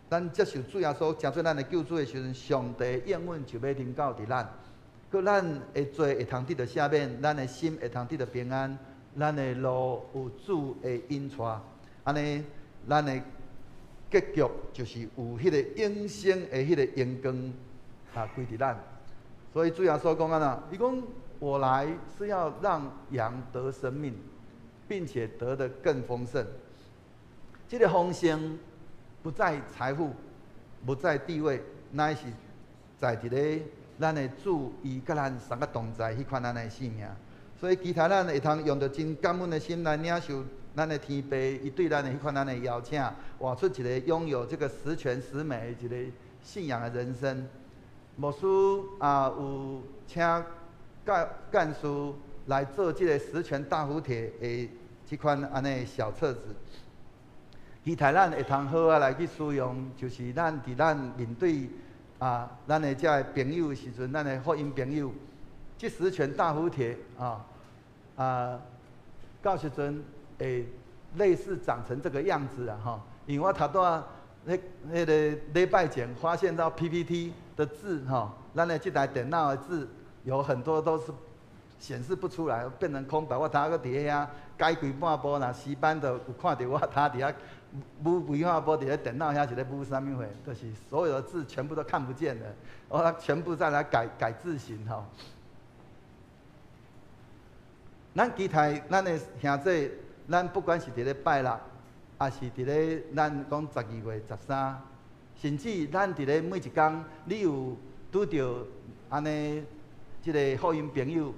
咱接受主耶稣成做咱的救主的时阵，上帝应允就要临到伫咱，搁咱的罪会通得到赦免，咱的心会通得到平安，咱的路有主的引带。安尼，咱的结局就是有迄个永生的迄个阳光归伫咱。所以主耶稣讲安那，伊讲我来是要让羊得生命，并且得的更丰盛。这个丰盛不在财富，不在地位，乃是在一个咱的主伊甲咱三个同在迄款咱的性命。所以其他咱会通用着真感恩的心来领受咱的天父伊对咱的迄款咱的邀请，活出一个拥有这个十全十美的一个信仰的人生。牧师有请干事来做这个十全大补帖的这款安尼小册子。其他咱会通好来去使用，就是咱伫咱面对咱的遮朋友的时阵，咱的福音朋友，这十全大补帖到时阵会类似长成这个样子啊因为我头段那个礼拜前发现到 PPT 的字咱的这台电脑的字有很多都是显示不出来，变成空白。我头个伫遐改几半步，若时班就有看到我头伫遐舞几半步，伫咧电脑遐是咧舞啥物货，就是所有的字全部都看不见了，我全部再来改字型咱其他咱的兄弟，咱不管是伫咧拜六，还是伫咧咱讲12月13，甚至咱伫咧每一天，你有拄着安尼即个福音朋友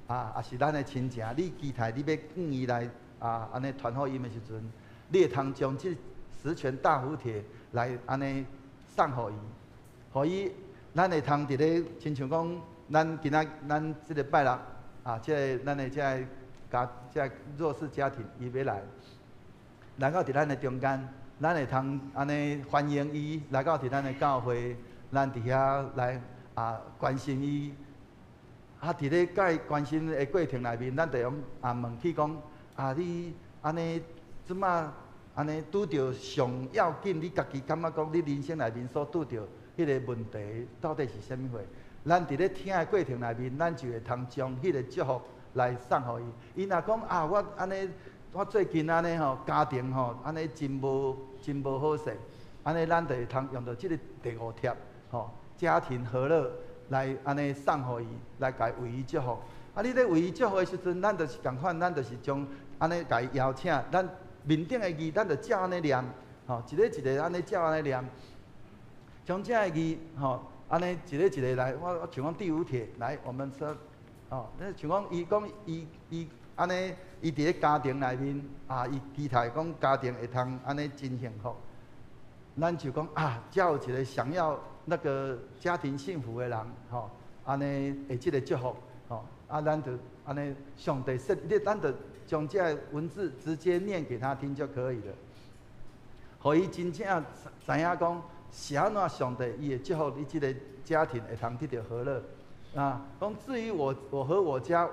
也是咱的亲情，你期待你要愿意来安尼传福音的时阵，你会通将这十全大补帖来安尼送互伊，咱会通伫咧亲像讲，咱今仔咱即个拜六。即个咱的这弱势家庭，伊要来到伫咱的中间，咱会通安尼欢迎伊来到伫咱的教会，咱伫遐来关心伊。伫咧甲伊关心的过程内面，咱就用问起讲你安尼即马安尼拄着上要紧，你家己感觉讲你人生内面所拄着迄个问题到底是啥物货？咱伫咧听的过程内面，咱就会通将迄个祝福来送互伊。伊若讲我最近安尼家庭安尼真无好势，安尼咱就会通用到即个第5贴家庭和乐来安尼送互伊，来甲伊为伊祝福。你咧为伊祝福的时阵，咱就是共款，咱就是将安尼甲伊邀请，咱面顶的字，咱就照安尼念，一个一个安尼照安尼念，将这个字安尼一个一个来，我像讲第5帖来，我们说像讲伊安尼，伊伫咧家庭内面伊期待讲家庭会通安尼真幸福。咱就讲只有一个想要那个家庭幸福的人，安尼会即个祝福，咱就安尼上帝说，咱就将这个文字直接念给他听就可以了，互伊真正知影讲。是安怎上帝伊会祝福你即个家庭会通得到和乐讲至于我和我家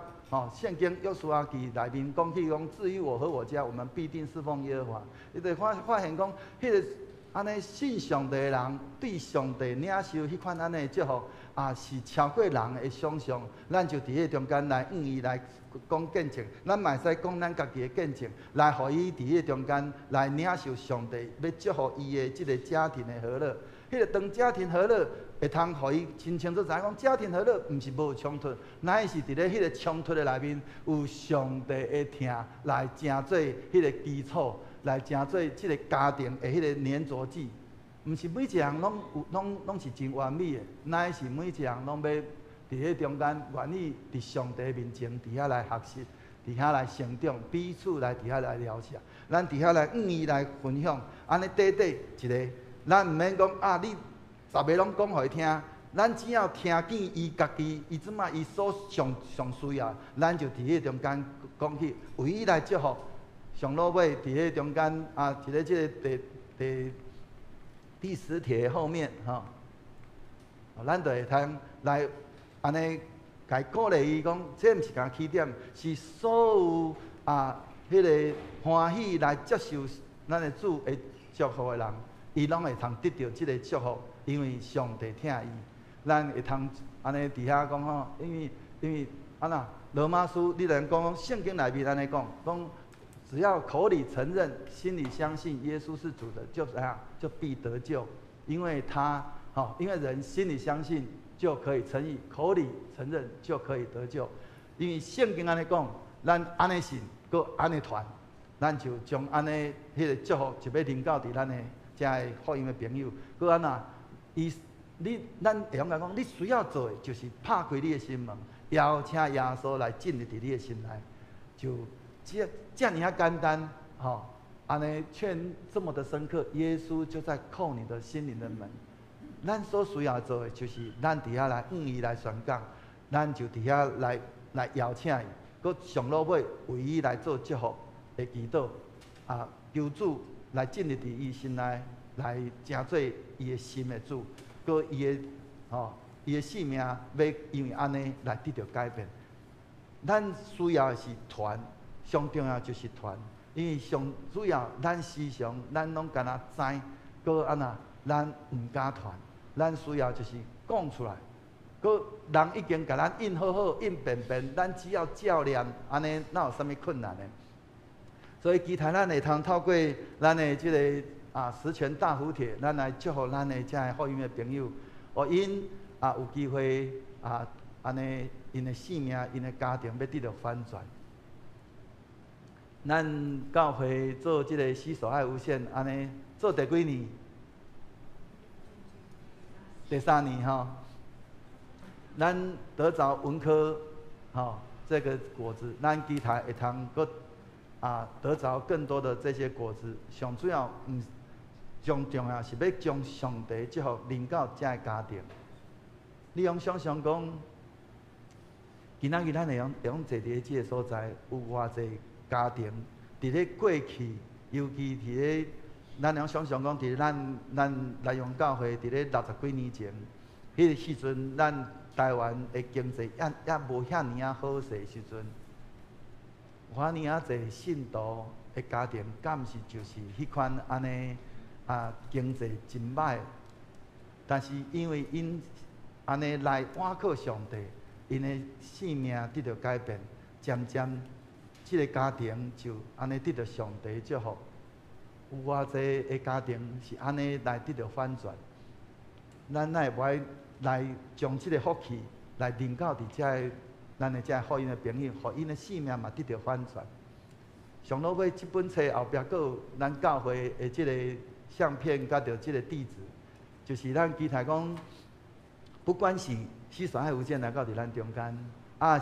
圣经约书亚记内面讲起讲，至于我和我家，我们必定侍奉耶和华。你就发现讲，迄个安尼信上帝的人对上帝领受迄款安尼的祝福是超过人的想象。咱就伫迄中间来愿意来讲见证，咱嘛会使讲咱家己的见证，来互伊伫迄中间来领受上帝要祝福伊的即个家庭的和乐。迄个当家庭和乐，会通互伊真清楚知影讲，家庭和乐毋是无冲突，乃是伫咧迄个冲突的内面有上帝的听来成做迄个基础，来成做即个家庭的迄个粘着剂。毋是每一个人拢是真完美的，乃是每一个人拢要伫迄中间愿意伫上帝面前伫遐来学习，伫遐来成长，彼此来伫遐来了解，咱伫遐来愿意来分享，安尼短一个，咱毋免讲你逐个拢讲互伊听，咱只要听见伊家己，伊即摆伊所上需要，咱就伫迄中间讲起，为伊来祝福。上落尾伫迄中间一个即个第10帖后面咱就会通来安尼来鼓励伊讲，这毋是讲起点，是所有迄个欢喜来接受咱的主的祝福的人，伊拢会通得到即个祝福，因为上帝听伊。咱会通安尼伫遐讲因为罗马书你来讲圣经内面安尼讲，只要口里承认，心里相信耶稣是主的，就怎样就必得救。因为因为人心里相信就可以称义，口里承认就可以得救。因为圣经安尼讲，咱安尼信，搁安尼传，咱就将安尼迄个祝福就要临到伫咱的遮个福音的朋友，搁安那伊咱会晓讲，你需要做的就是拍开你的心门，邀请耶稣来进入伫你的心内，就这样啊简单，吼，安尼劝这么的深刻，耶稣就在叩你的心灵的门。咱所需要做的就是咱伫遐来伊来宣讲，咱就伫遐来邀请伊，搁上落尾为伊来做祝福的祈祷，求主来进入伫伊心内，来成做伊的心的主，搁伊的性命要因为安尼来得到改变。咱需要的是团，上重要就是团，因为上主要咱时常咱拢干那知，搁安那咱毋敢团。咱需要就是讲出来，佮人已经甲咱印好好、印便便，咱只要照念，安尼哪有啥物困难呢？所以期待咱会通透过咱的即个十全大福帖，咱来祝福咱的遮福音的朋友，互因有机会安尼因的性命、因的家庭要得到翻转。咱教会做即个洗手爱无限，安尼做第几年？第3年吼，咱得着文科这个果子，咱期待会通搁得着更多的这些果子。上主要上重要是要将上帝祝福临到这个家庭。你用想象讲，今仔日咱会用坐伫即个所在，有偌济家庭伫咧过去，尤其伫咧。咱用想象讲，伫咱来用教会，伫咧60几年前，迄个时阵，咱台湾的经济也无遐尔好势时阵，遐尔济信徒的家庭，敢是就是迄款安尼经济真歹，但是因为因安尼来倚靠上帝，因的性命得到改变，渐渐，即个家庭就安尼得到上帝祝福。有偌济的家庭是安尼来得到翻转，咱哪会不爱来将即个福气来临到伫遮咱的遮福音的朋友，互因的性命嘛得到翻转。上落尾即本册后壁佫有咱教会的即个相片，甲着即个地址，就是咱期待讲，不管是洗手爱无限来到伫咱中间，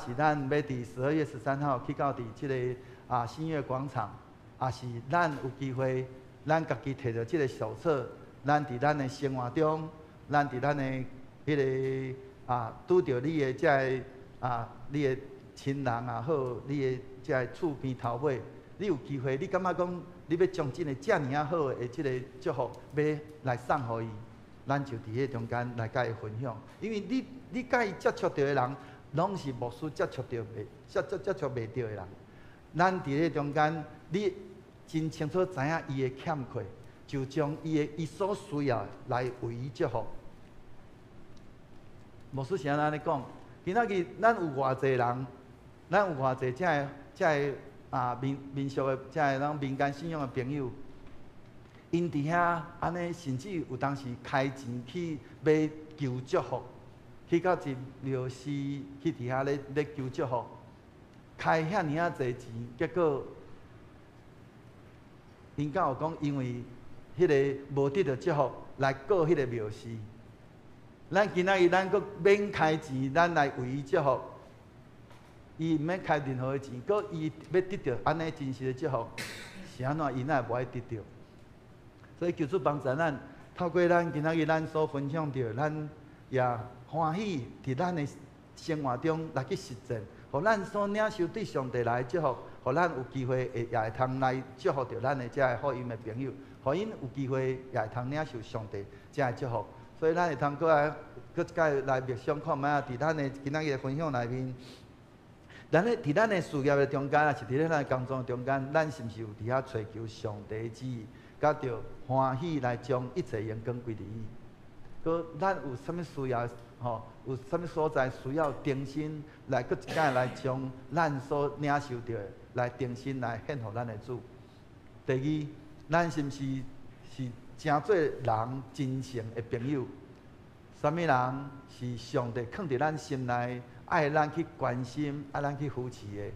是咱要伫12月13号去到伫即个新月广场。是咱有机会，咱家己摕着即个手册，咱伫咱的生活中，咱伫咱的迄个拄着你的遮个你的亲人也好，你的遮个厝边头尾，你有机会，你感觉讲你要将即个遮尔好的即个祝福，要来送互伊，咱就伫迄中间来甲伊分享。因为你甲伊接触到的人，拢是牧师接触袂到的人，咱伫迄中间，你真清楚知影伊的欠缺，就将伊所需要来为伊祝福。牧师是安尼讲，今仔日咱有偌济人，咱有偌济遮个民俗的遮个咱民间信仰的朋友，因伫遐安尼，甚至有当时开钱去要求祝福，去到一庙寺去伫遐咧求祝福，开遐尔啊济钱，结果。因敢有讲，因为迄个无得到祝福来过迄个庙寺，咱今仔日咱阁免开钱，咱来为伊祝福，伊毋免开任何的钱，阁伊要得到安尼真实的祝福，是安怎伊哪会无爱得到？所以求主帮助咱，透过咱今仔日咱所分享到，咱也欢喜伫咱的生活中来去实践，互咱所领受对上帝来祝福。互咱有机会也会通来祝福着咱的遮个福音的朋友，互因有机会也会通领受上帝遮个祝福。所以咱会通搁一届来默想看卖伫咱的今仔日的分享内面，伫咱的事业的中间，也是伫咱的工作中间，咱是毋是有伫遐追求上帝的旨意，甲着欢喜来将一切荣光归伫伊？搁咱有啥物需要？有啥物所在需要定心来，搁一届来将咱所领受到的。来定心来献互咱的主。第二，咱是毋是真做人真诚的朋友？啥物人是上帝放伫咱心内，爱咱去关心、爱咱去扶持的？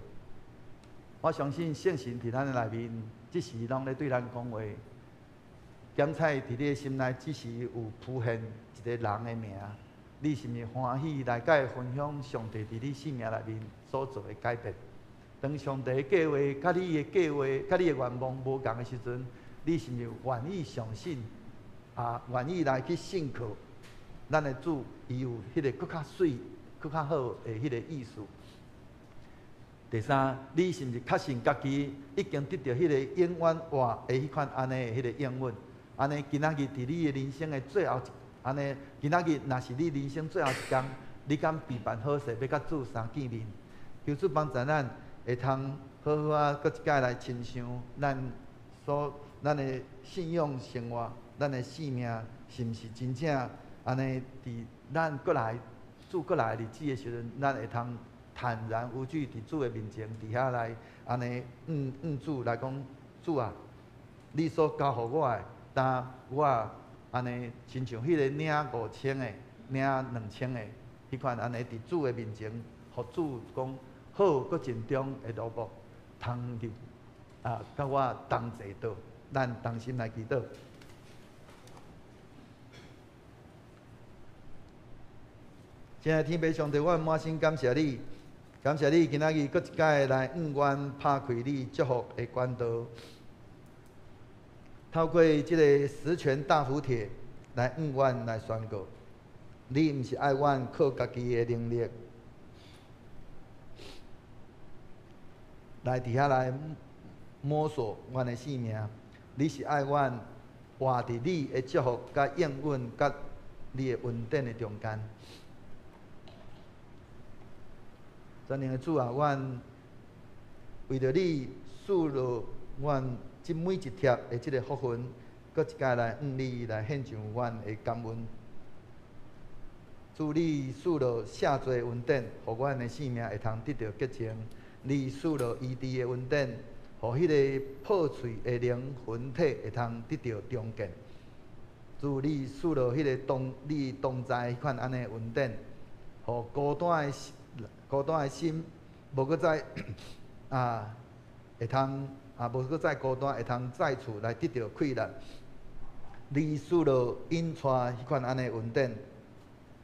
我相信圣神伫咱的内面，即时拢咧对咱讲话。检采伫你的心内，只是有浮现一个人的名，你是毋是欢喜来甲伊分享上帝伫你生命内面所做的改变？当上帝的计划、甲你的计划、甲你的愿望无共的时阵，你是毋是愿意相信？愿意来去信靠咱的主，伊有迄个更较水、更较好的迄个意思。第三，你是毋是确信家己已经得到迄个永远活的迄款安尼的迄个应允？安尼今仔日伫你的人生的最后，安尼今仔日若是你人生最后一天，你敢备办好势要甲主相见面？求主帮助咱会通好好啊，搁一摆来亲像咱的信仰生活，咱的生命是毋是真正安尼？伫咱过来主过来日子的时阵，咱会通坦然无惧伫主的面前，伫遐来安尼主来讲，主啊，你所交互我的，当我安尼亲像迄个领5000的、领2000的迄款安尼，伫主的面前，互主讲好，搁尽忠的路步，通入甲我同齐倒，咱同心来祈祷。亲爱的天父上帝，我满心感谢你，感谢你今仔日搁一摆来愿拍开你祝福的管道，透过这个十全大福帖来愿来宣告，你毋是爱阮靠家己的能力来伫遐来摸索阮的生命，你是爱阮活伫你的祝福、甲应允、甲你的恩典的中间。真灵的主啊，阮为着你赐落阮即每一贴的即个福分，搁一摆来你来献上阮的感恩。主，你赐落赦罪恩典，互阮的生命会通得到洁净；你赐落医治的恩典，互迄个破碎的灵魂体会通得到重建。主，你赐落迄个你同在迄款安尼恩典，互孤单的心，无搁再会通无搁再孤单，会通再次来得到快乐。你赐落引带迄款安尼恩典，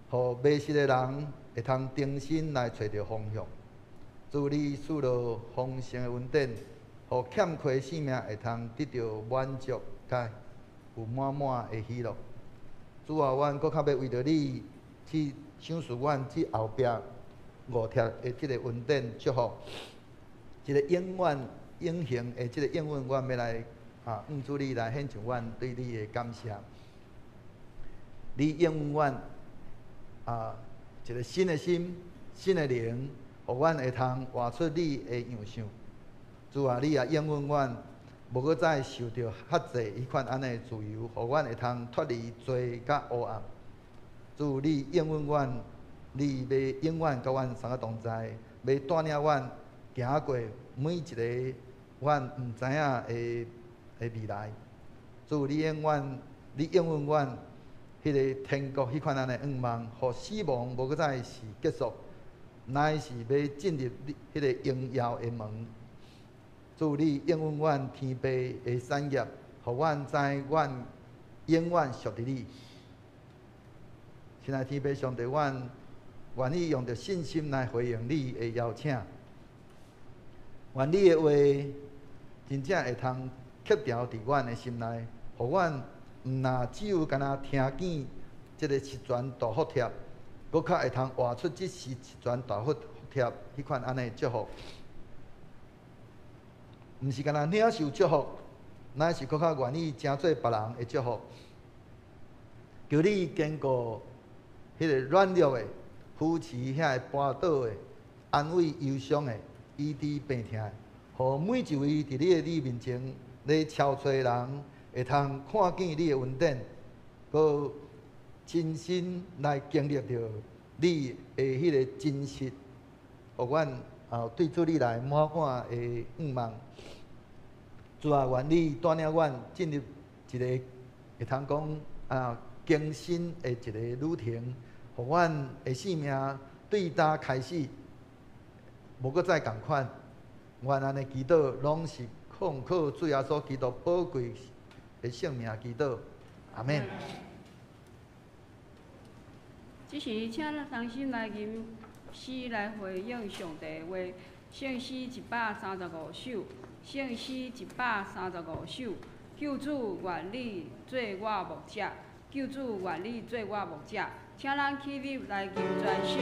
互迷失的人会通重新来找到方向。主，你赐落丰盛的恩典，互欠缺生命会通得到满足，甲有满满的喜乐。主啊，阮搁较要为着你去享受阮即后壁5贴的即个恩典祝福，一个永远永恒的即个应允，阮要来主你来献上阮对你的感谢。你应允阮一个新的心、新的灵，互阮会通活出你的样相。主啊，你也应允阮，无搁再受到遐济迄款安尼的自由，互阮会通脱离罪甲黑暗。主，你应允阮，你要永远甲阮相同在，要带领阮行过每一个阮毋知影的未来。主，你应允阮，迄个天国迄款安尼愿望，互死亡无搁再是结束，乃是要进入迄个荣耀的门。主，你应允阮天父的产业，互阮知阮永远属于你。亲爱的天父上帝，阮愿意用着信心来回应你的邀请，愿你的话真正会通刻条伫阮的心内，互阮毋若只有干那听见即个十全大福帖，搁较会通活出即十全大福帖迄款安尼祝福。毋是干那领受祝福，乃是搁较愿意成做别人的祝福。求你坚固迄个软弱的，扶持遐个跌倒的，安慰忧伤的，医治病痛的，互每一位伫你面前咧憔悴的人，会通看见你的恩典，搁亲身来经历着你的迄个真实，互阮对主你来满满的愿望。主啊，愿你带领阮进入一个会通讲更新的一个旅程，互阮的生命对搭开始，无搁再共款。愿安尼祈祷，拢是奉靠主耶稣基督宝贵的圣名祈祷，阿免。这时，请咱同心来吟诗来回应上帝的话。圣诗135首，圣诗135首。救主愿你做我牧者，救主愿你做我牧者，请咱起立来吟全首。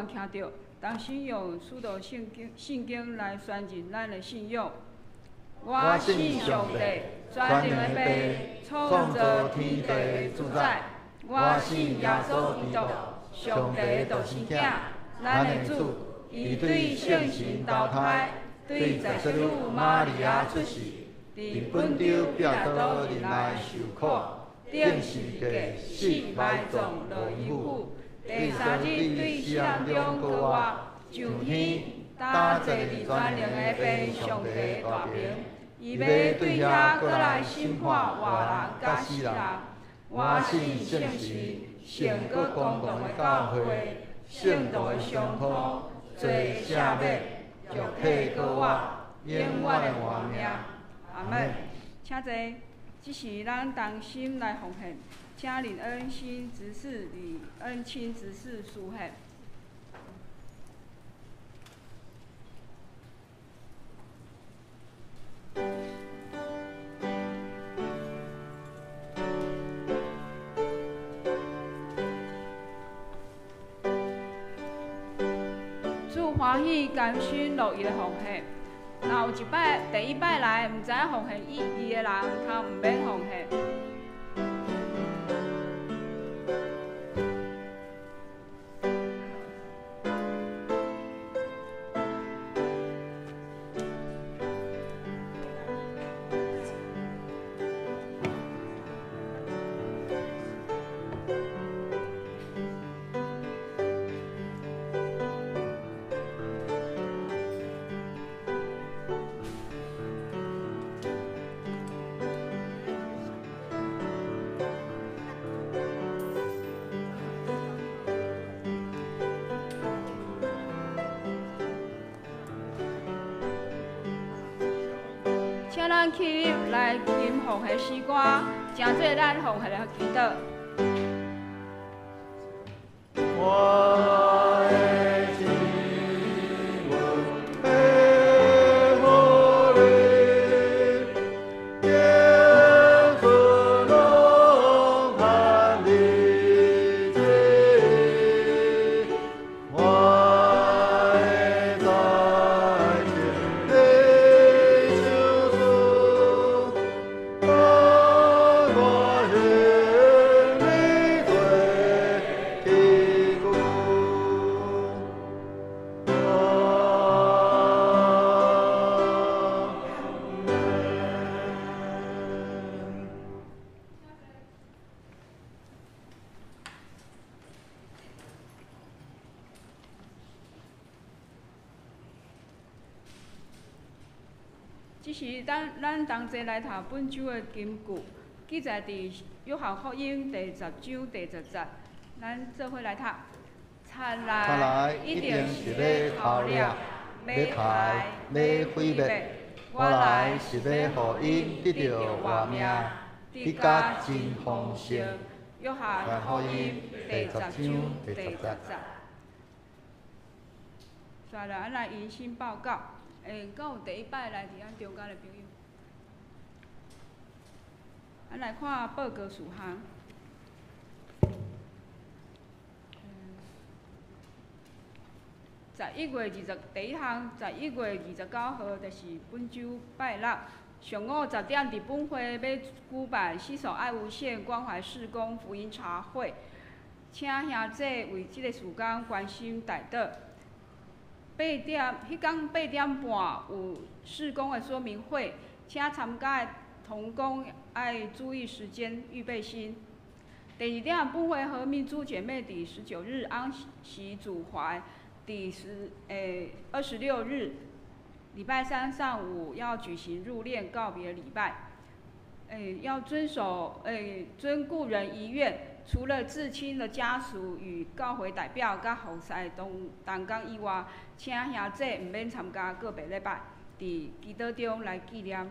听到，当时用许多圣经来宣认咱的信仰。我信上帝，全能的父，创造天地的主宰。我信耶稣基督，上帝的独生子，咱的主，伊对圣神投胎，对在世女玛利亚出世，伫本州彼得人来受苦，顶世界死埋葬落阴府。第三日对死人中告我上天，打坐伫全能的父上帝大名，伊要对遐过来审判活人甲死人。我信圣神，圣过公共的教会，圣道的上课，做赦免，就配告我永远的活命。阿门。请坐，这是咱同心来奉献。请领恩心执事与恩亲执事书献。主欢喜甘心乐意的奉献。若有一摆第一摆来，毋知影奉献意义的人，通毋免奉献。请咱起立来吟奉献诗歌，诚做咱奉献的祈祷。天父龙盼你。即是咱同齐来读本周的金句，记载伫约翰福音第10章第10节，咱做伙来读。灿来一定是要偷掠、要害、要毁灭。我来是要互因得到活命，得甲真丰盛。约翰福音第10章第10节。再来，咱来迎新报告。敢有第一摆来伫咱中间的朋友？咱来看报告事项。11月第一项，11月29号，就是本周拜六上午10点，伫本会要举办西首爱无限关怀事工福音茶会，请兄弟为即个事工关心代祷。迄天8点半有事工的说明会，请参加的同工爱注意时间，预备心。第2点，本会和民主姐妹伫19日安息主怀。第26日，礼拜3上午要举行入殓告别礼拜。要遵守遵故人遗愿，除了至亲的家属与教会代表甲后世同工以外，请兄弟毋免参加个别礼拜，伫祈祷中来纪念。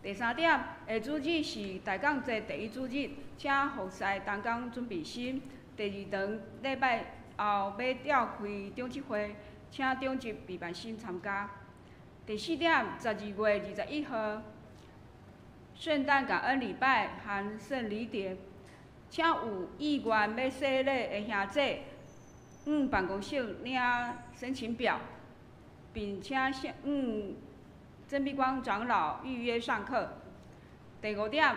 第3点，下主日是大港节第1主日，请后世同工准备心。第2堂礼拜后要召开长执会，请长执备办心参加。第4点，12月21号，圣诞感恩礼拜含圣礼典，请有意愿要洗礼的兄弟，办公室领申请表，并且曾碧光长老预约上课。第5点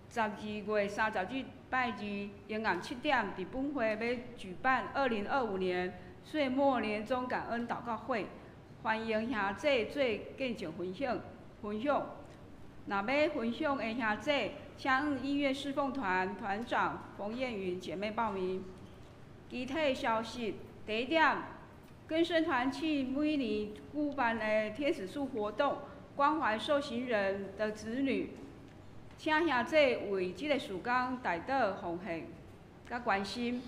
，12月30日拜二沿暗7点，伫本会要举办2025年岁末年终感恩祷告会，欢迎兄弟做见证分享。若要分享的兄弟，请音乐侍奉团团长冯燕云姐妹报名。具体消息：第1点，更生团契每年举办的天使树活动，关怀受刑人的子女，请兄弟为这个事工代祷奉献甲关心。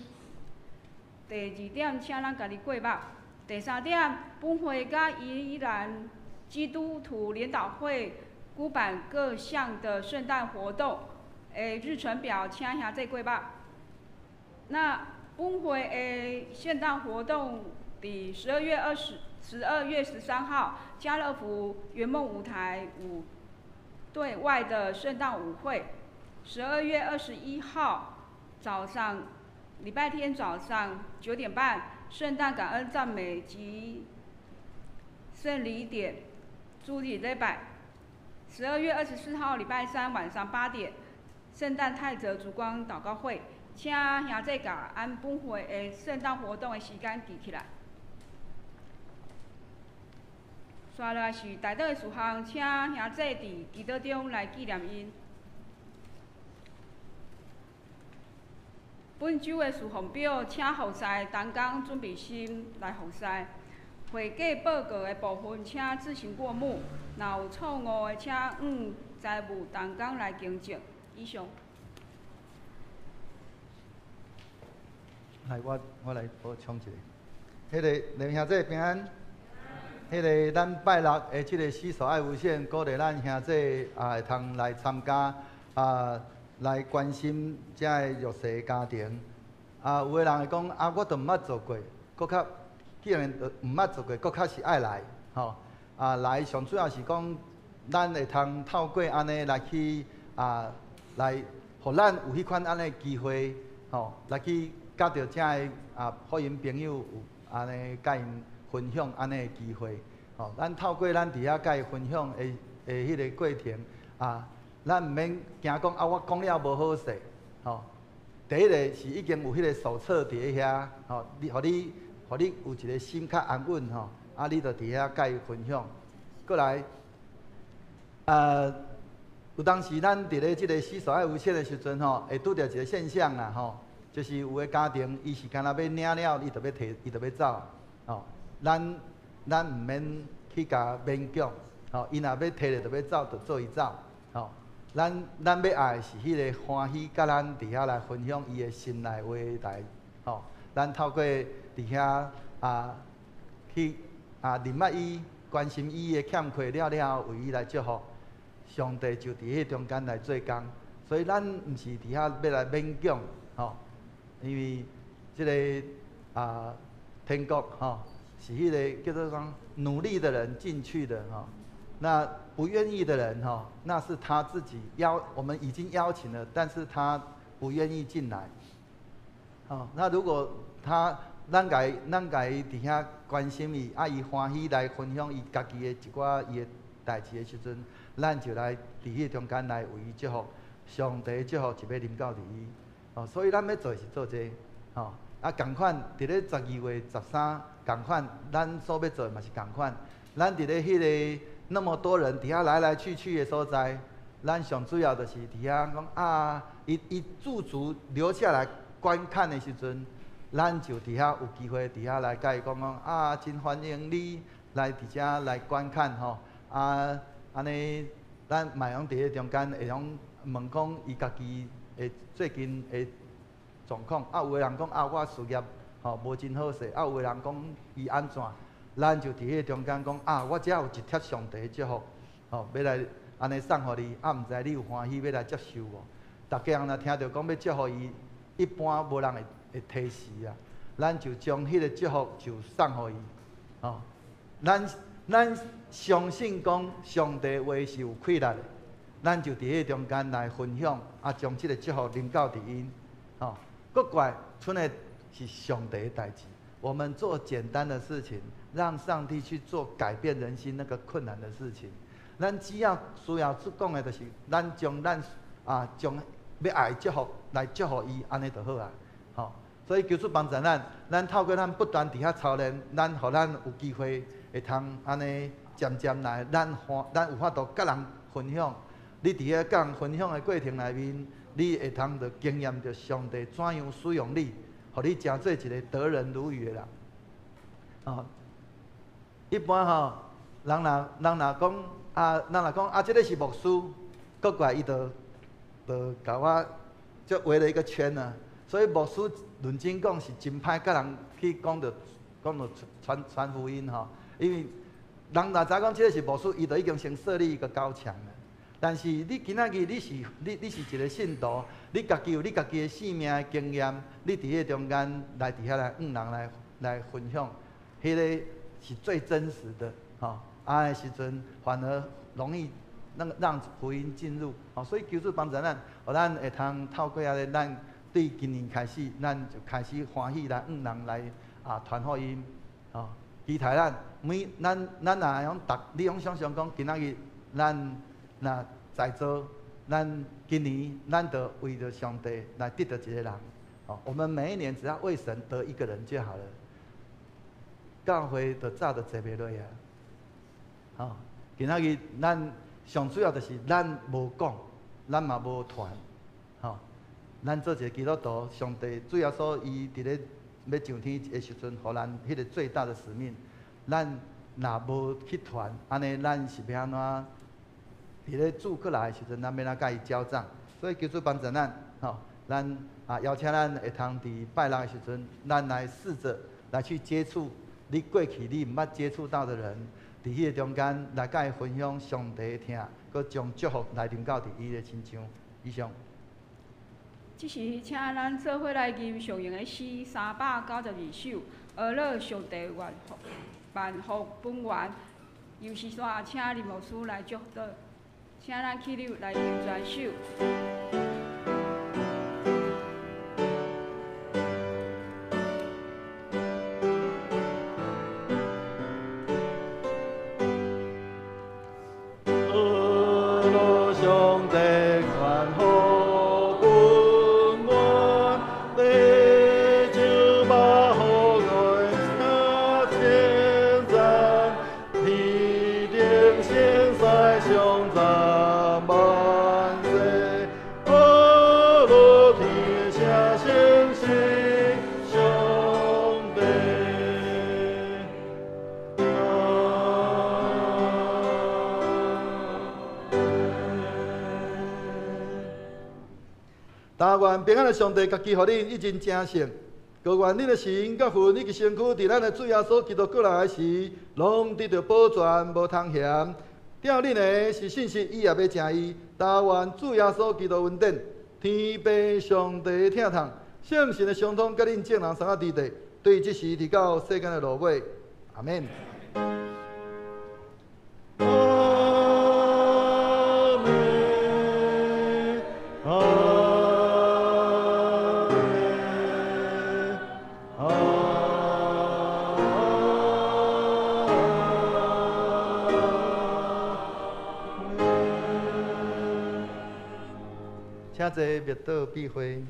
第2点，请咱家己过目。第3点，本会甲宜兰基督徒联导会举办各项的圣诞活动，日程表，请兄弟过目。那本会的圣诞活动伫12月13号，家乐福圆梦舞台有对外的圣诞舞会。12月21号早上，礼拜天早上9点半，圣诞感恩赞美及圣礼典主日礼拜。12月24号礼拜3晚上8点，圣诞泰泽烛光祷告会，请兄弟甲按本会的圣诞活动的时间记起来。接下来是代祷的事项，请兄弟伫祈祷中来纪念因。本周的事项表，请后世同工准备心来服侍。会计报告的部分，请自行过目。若有错误的，请财务同工来更正。以上。来，我来补充一下。迄个两兄弟平安。迄个咱拜六的即个西所爱无限，鼓励咱兄弟会通来参加来关心遮个弱势的家庭。有个人会讲我都毋捌做过，搁较既然毋捌做过，搁较是爱来吼。来上主要是讲，咱会通透过安尼来去来，互咱有迄款安尼机会吼，来去甲着遮个福音朋友有安尼甲因分享安尼的机会，咱透过咱伫遐甲伊分享的迄个过程，咱毋免惊讲我讲了无好势，第一个是已经有迄个手册伫咧遐，互你有一个心较安稳，你就伫遐甲伊分享。过来，有当时咱伫咧即个死所爱无限的时阵，会拄着一个现象啦，就是有个家庭伊是干那要领了，伊就要走，咱毋免去甲勉强，吼，伊若要摕着就要走，就做伊走，吼。咱要爱是迄个欢喜，甲咱伫遐来分享伊的心内话来，吼。咱透过伫遐去认捌伊，关心伊的欠缺了后，为伊来祝福。上帝就伫迄中间来做工，所以咱毋是伫遐要来勉强，吼。因为即个天国吼，是迄个叫做讲努力的人进去的吼。那不愿意的人吼，那是他自己我们已经邀请了，但是他不愿意进来。哦，那如果咱甲伊伫遐关心伊，伊欢喜来分享伊家己的一寡伊的代志的时阵，咱就来伫迄中间来为伊祝福，上帝祝福就要临到伫伊。哦，所以咱要做是做这个，哦，共款伫咧12月13，共款咱所要做嘛是共款，咱伫咧迄个那么多人伫遐来来去去的所在，咱上主要就是伫遐讲伊驻足留下来观看的时阵，咱就伫遐有机会伫遐来甲伊讲真欢迎你来伫遮来观看吼，安尼咱嘛用伫咧中间会用问讲伊家己的最近的状况，有个人讲我事业吼无真好势，有个人讲伊安怎。咱就伫迄中间讲我遮有一帖上帝的祝福，吼，要来安尼送互你，毋知你有欢喜要来接受无？大家人若听到讲要祝福伊，一般无人会提示啊。咱就将迄个祝福就送互伊，吼。咱相信讲上帝话是有气力的，咱就伫迄中间来分享，将即个祝福临到伫因，吼。各怪剩的是上帝的代志，我们做简单的事情。让上帝去做改变人心那个困难的事情，咱只要需要讲的，就是咱将将要爱祝福来祝福伊，安尼就好啊。吼，所以求主帮助咱透过咱不断伫遐操练，互咱有机会会通安尼渐渐来，咱有法度甲人分享。你伫遐甲人分享的过程内面，你会通着经验着上帝怎样使用你，互你成做一个得人如鱼的人。哦。一般吼，人若讲这个是牧师，各怪伊就甲我就围了一个圈啊。所以牧师认真讲是真歹甲人去讲着传福音吼，因为人若知讲这个是牧师，伊就已经先设立一个高墙了。但是你今仔日你是一个信徒，你家己有你家己的生命的经验，你伫迄中间来伫遐来人来分享，迄个。是最真实的，吼，的时阵反而容易让福音进入，吼，所以求主帮助咱，互咱会通透过咱对今年开始，咱就开始欢喜来人来传福音，吼，期待咱若用你用想象讲，今仔日咱若在座，咱今年咱就为着上帝来得到一个人，吼，我们每一年只要为神得一个人就好了。教会就早就坐袂落啊！吼，今仔日咱上主要就是咱无讲，咱嘛无传，吼，咱做一个基督徒，上帝主要说伊伫咧要上天的时阵，互咱迄个最大的使命，咱若无去传，安尼咱是要安怎？伫咧主过来的时阵，咱要哪甲伊交账？所以求主帮助咱，吼，咱邀请咱会通伫拜六的时阵，咱来试着来去接触。你过去你毋捌接触到的人，伫迄个中间来甲伊分享上帝的听，佮将祝福来临到伫伊的身上。以上。即时请咱做伙来吟上用的诗392首，俄勒上帝万福本源。又是煞请林牧师来祝祷，请咱起立来吟全首。但愿平安的上帝家己互恁一人成圣。高愿恁的神甲魂以及身躯，伫咱的主耶稣基督过来时，拢得到保全，无通嫌。吊恁的是信息，伊也要正义。但愿主耶稣基督恩典、天父上帝疼痛、圣神的相通，甲恁众人三个伫地，对即时直到世间的落尾。阿免。请坐，灭道避讳。